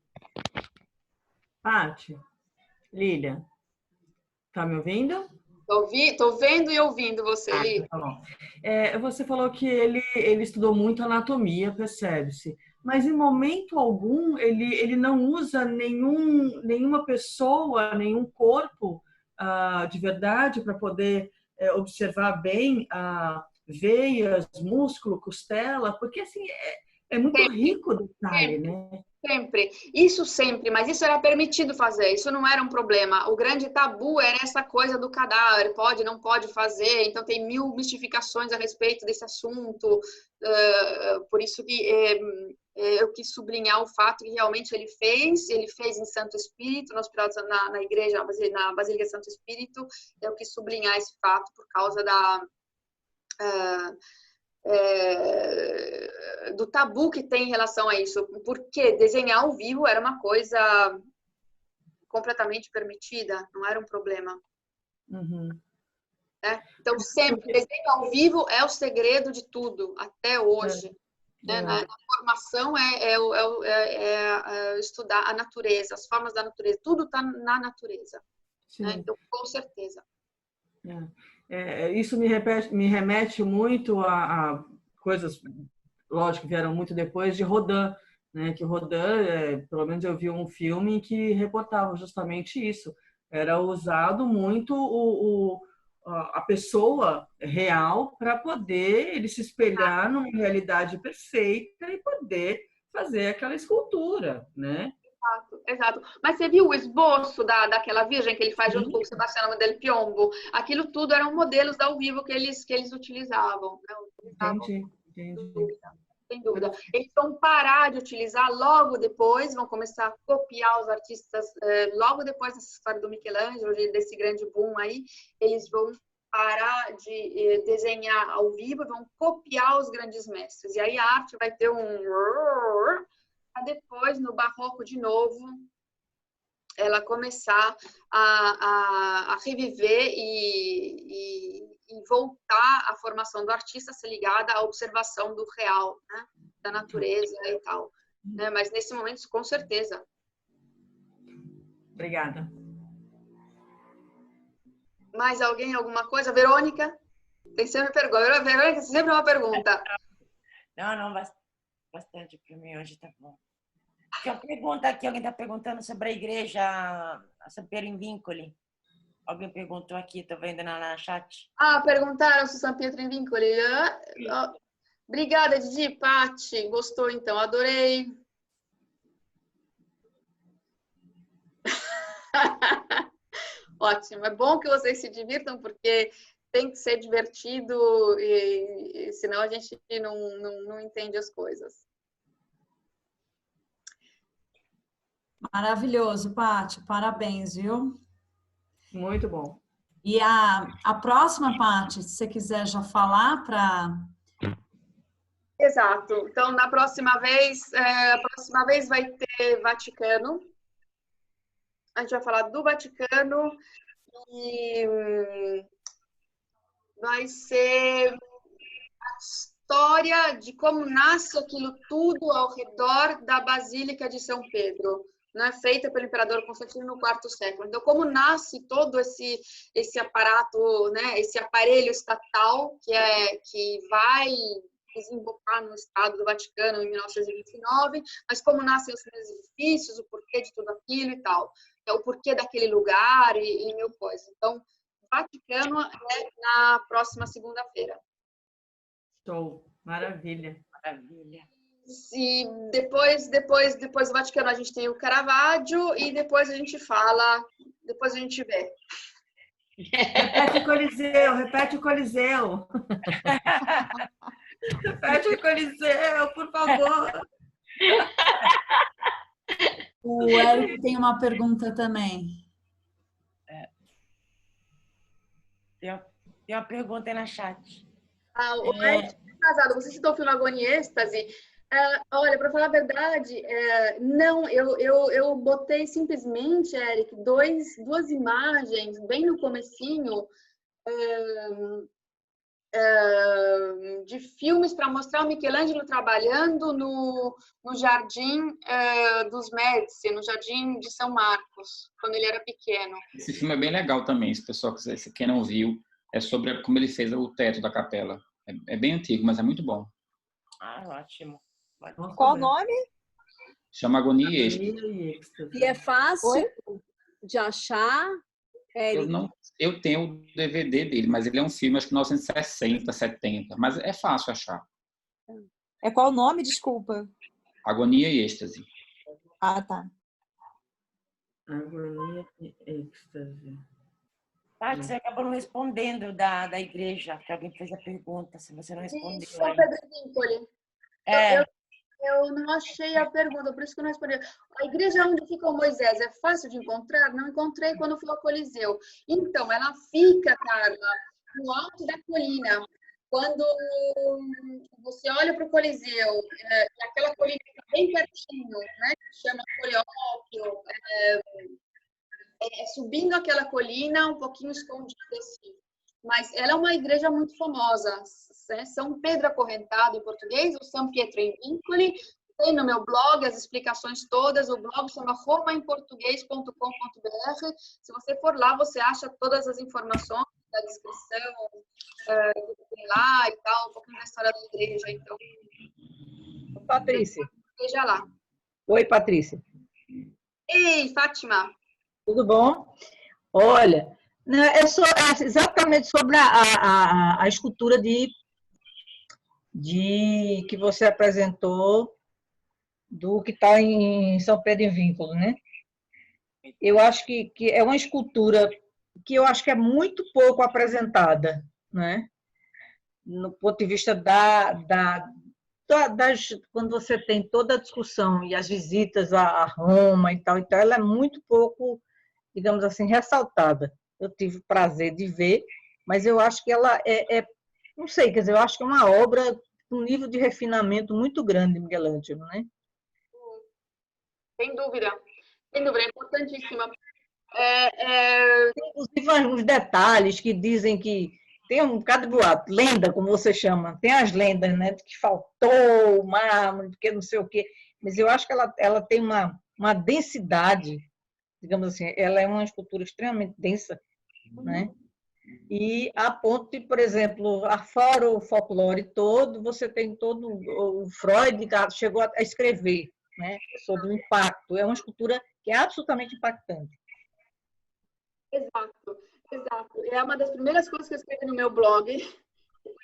Lília, tá me ouvindo? Tô vendo e ouvindo você, Lília. Tá bom. Você falou que ele estudou muito anatomia, percebe-se, mas em momento algum ele não usa nenhuma pessoa, nenhum corpo de verdade para poder observar bem veias, músculo, costela, porque assim é muito rico o detalhe, né? Sempre, isso sempre, mas isso era permitido fazer, isso não era um problema. O grande tabu era essa coisa do cadáver, pode, não pode fazer, então tem 1000 mistificações a respeito desse assunto, por isso que eu quis sublinhar o fato que realmente ele fez em Santo Espírito, no hospital, na igreja, na Basílica de Santo Espírito, eu quis sublinhar esse fato por causa do tabu que tem em relação a isso, porque desenhar ao vivo era uma coisa completamente permitida, não era um problema. Uhum. Né? Então, sempre, desenho ao vivo é o segredo de tudo, até hoje. Né? Na formação é estudar a natureza, as formas da natureza, tudo está na natureza. Né? Então, com certeza. Isso me remete muito a coisas, lógico, que vieram muito depois de Rodin, né? Que Rodin, pelo menos eu vi um filme que reportava justamente isso. Era usado muito a pessoa real para poder ele se espelhar numa realidade perfeita e poder fazer aquela escultura, né? Exato. Mas você viu o esboço daquela virgem que ele faz junto com o Sebastiano del Piombo? Aquilo tudo eram modelos ao vivo que eles utilizavam. Né? Entendi. Sem dúvida. Eles vão parar de utilizar logo depois, vão começar a copiar os artistas logo depois dessa história do Michelangelo, desse grande boom aí, eles vão parar de desenhar ao vivo, vão copiar os grandes mestres. E aí a arte vai ter depois, no barroco de novo, ela começar a reviver e voltar à formação do artista a ser ligada à observação do real, né? Da natureza e tal. Né? Mas nesse momento, com certeza. Obrigada. Mais alguém, alguma coisa? Verônica? Tem sempre pergunta. Verônica, sempre uma pergunta. Não, bastante para mim hoje, tá bom. Tem uma pergunta aqui, alguém está perguntando sobre a igreja São Pietro in Vincoli. Alguém perguntou aqui, estou vendo na chat. Perguntaram se São Pietro in Vincoli. Obrigada, Didi. Paty, gostou então, adorei. Ótimo, é bom que vocês se divirtam, porque tem que ser divertido, e senão a gente não entende as coisas. Maravilhoso, Paty, parabéns, viu? Muito bom. E a próxima, Paty, se você quiser já falar para... Exato. Então, na próxima vez vai ter Vaticano. A gente vai falar do Vaticano e vai ser a história de como nasce aquilo tudo ao redor da Basílica de São Pedro, né, feita pelo imperador Constantino no IV século. Então, como nasce todo esse aparato, né, esse aparelho estatal que vai desembocar no Estado do Vaticano em 1929, mas como nascem os primeiros edifícios, o porquê de tudo aquilo e tal, o porquê daquele lugar e mil coisas. Então, Vaticano é na próxima segunda-feira. Show, maravilha. E depois do Vaticano a gente tem o Caravaggio e depois a gente fala, depois a gente vê. Repete o Coliseu, repete o Coliseu. Repete o Coliseu, por favor. O Eric tem uma pergunta também. Tem uma pergunta aí na chat. O Ed casado, você citou o filme Agonia e Êxtase. Olha, para falar a verdade, não, eu botei simplesmente, Eric, duas imagens bem no comecinho de filmes para mostrar o Michelangelo trabalhando no Jardim dos Médici, no Jardim de São Marcos, quando ele era pequeno. Esse filme é bem legal também, se o pessoal quiser, se quem não viu, é sobre como ele fez o teto da capela. É bem antigo, mas é muito bom. Ótimo. Qual o nome? Chama Agonia e Êxtase. E é fácil de achar, Eric? Eu tenho o DVD dele, mas ele é um filme, acho que 1960, 70, mas é fácil achar. É qual o nome? Desculpa. Agonia e Êxtase. Ah, tá. Agonia e Êxtase. Tati, você acabou não respondendo da igreja, que alguém fez a pergunta, se você não respondeu. São Pedro Vincoli. Eu não achei a pergunta, por isso que eu não respondi. A igreja onde fica o Moisés é fácil de encontrar? Não encontrei quando fui ao Coliseu. Então, ela fica, Carla, no alto da colina. Quando você olha para o Coliseu, aquela colina está bem pertinho, né? Que chama Coleópio. Subindo aquela colina, um pouquinho escondida assim. Mas ela é uma igreja muito famosa, né? São Pedro Acorrentado em português, o São Pietro em Vincoli. Tem no meu blog as explicações todas. O blog chama romaemportuguês.com.br. Se você for lá, você acha todas as informações da descrição que tem lá e tal, um pouquinho da história da igreja. Então, Patrícia. Veja lá. Oi, Patrícia. Ei, Fátima. Tudo bom? Olha, é exatamente sobre a escultura que você apresentou do que está em São Pedro em Vínculo, né? Eu acho que é uma escultura que eu acho que é muito pouco apresentada, né? No ponto de vista quando você tem toda a discussão e as visitas a Roma e tal, então ela é muito pouco, digamos assim, ressaltada. Eu tive o prazer de ver, mas eu acho que ela não sei, quer dizer, eu acho que é uma obra com um nível de refinamento muito grande, Michelangelo, né? Sem dúvida, é importantíssima. Inclusive, uns detalhes que dizem que tem um bocado de boato, lenda, como você chama, tem as lendas, né, de que faltou o mármore, porque não sei o quê, mas eu acho que ela tem uma densidade, digamos assim, ela é uma escultura extremamente densa, né? E a ponto de, por exemplo, fora o folclore todo, você tem todo o Freud chegou a escrever, né, sobre o impacto. É uma escultura que é absolutamente impactante. Exato. É uma das primeiras coisas que eu escrevi no meu blog.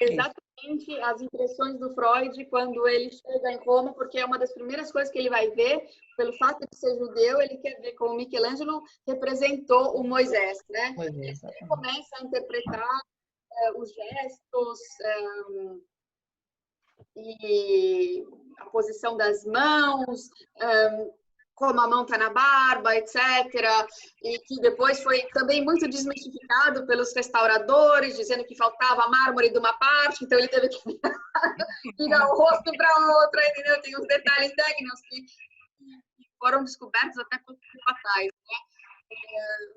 Exatamente as impressões do Freud quando ele chega em Roma, porque é uma das primeiras coisas que ele vai ver, pelo fato de ser judeu, ele quer ver como Michelangelo representou o Moisés, né? Ele começa a interpretar os gestos e a posição das mãos, como a mão está na barba, etc. E que depois foi também muito desmistificado pelos restauradores, dizendo que faltava mármore de uma parte, então ele teve que virar o rosto para outra, entendeu? Tem uns detalhes técnicos que foram descobertos até pouco tempo atrás, né?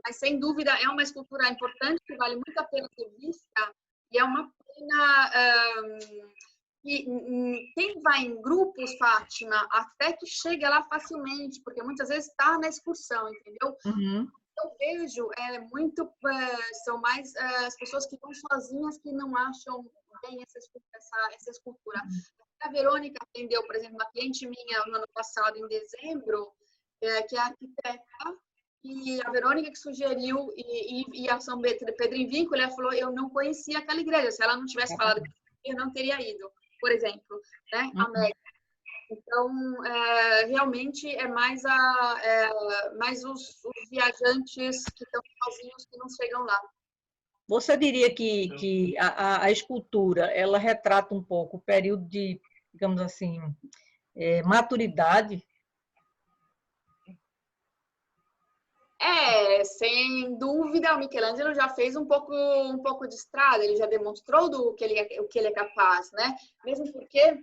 Mas, sem dúvida, é uma escultura importante, que vale muito a pena ser vista, e é uma pena... E quem vai em grupos, Fátima, até que chega lá facilmente, porque muitas vezes está na excursão, entendeu? Uhum. Eu vejo são mais as pessoas que vão sozinhas que não acham bem essa escultura. A Verônica atendeu, por exemplo, uma cliente minha no ano passado, em dezembro, que é arquiteta, e a Verônica que sugeriu, e a São Pedro em Vincoli, ela falou, eu não conhecia aquela igreja, se ela não tivesse falado, eu não teria ido. Por exemplo, né? A Mega. Então, realmente é mais os viajantes que estão sozinhos que não chegam lá. Você diria que a escultura, ela retrata um pouco o período de, digamos assim, maturidade? Sem dúvida, o Michelangelo já fez um pouco de estrada, ele já demonstrou o que ele é capaz, né? Mesmo porque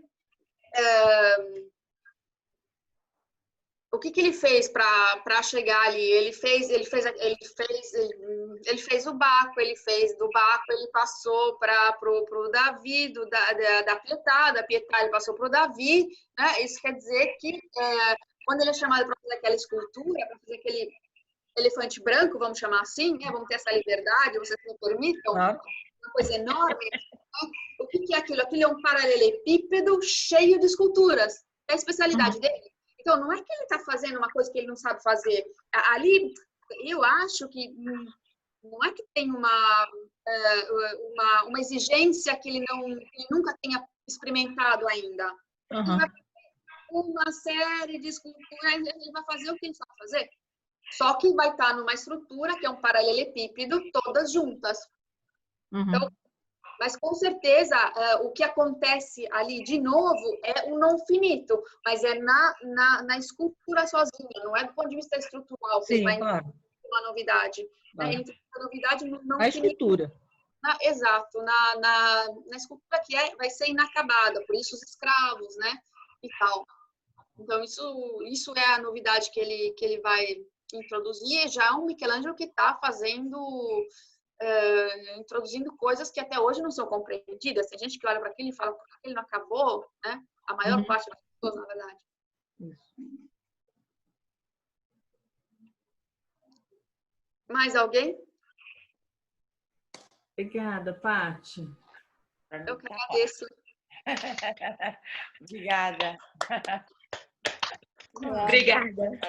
o que ele fez para chegar ali? Ele fez o Baco, do Baco ele passou para o Davi, da Pietà ele passou para o Davi, né? Isso quer dizer que quando ele é chamado para fazer aquela escultura, para fazer aquele elefante branco, vamos chamar assim, né? Vamos ter essa liberdade, vocês me permitam, uma coisa enorme. Né? O que é aquilo? Aquilo é um paralelepípedo cheio de esculturas. É a especialidade dele. Então, não é que ele está fazendo uma coisa que ele não sabe fazer. Ali, eu acho que não é que tem uma exigência que ele nunca tenha experimentado ainda. Ele vai fazer uma série de esculturas, ele vai fazer o que ele sabe fazer. Só que vai estar numa estrutura que é um paralelepípedo, todas juntas. Então, mas com certeza o que acontece ali de novo é o não finito, mas é na escultura sozinha, não é do ponto de vista estrutural que vai entrar uma novidade. Claro. A novidade não a escultura. Exato, na escultura que vai ser inacabada, por isso os escravos, né? E tal. Então, isso é a novidade que ele vai introduzir. Já é um Michelangelo que está introduzindo coisas que até hoje não são compreendidas. Tem gente que olha para aquilo e fala, por que ele não acabou? Né? A maior parte das pessoas, na verdade. Mais alguém? Obrigada, Paty. Eu que agradeço. Obrigada. Obrigada.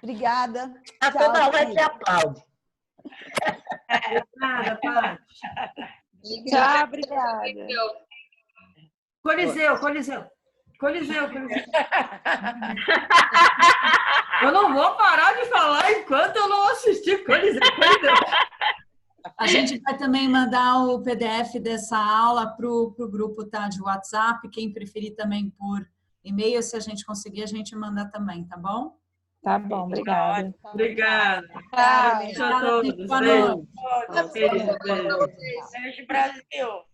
Obrigada. A toda hora se aplaude. Obrigada, Paty. Tchau, obrigada. Coliseu. Eu não vou parar de falar enquanto eu não assistir Coliseu. A gente vai também mandar o PDF dessa aula para o grupo, tá, de WhatsApp. Quem preferir também por e-mail, se a gente conseguir, a gente manda também, tá bom? Tá bom, obrigada. Obrigada. Tchau. A todos. Boa Beijo. noite. Beijo, Brasil.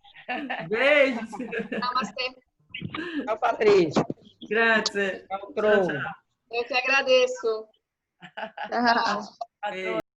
Beijo. Namastê. Tchau, Patrícia. Grazie. Tchau, Eu que agradeço. Tchau. A todos.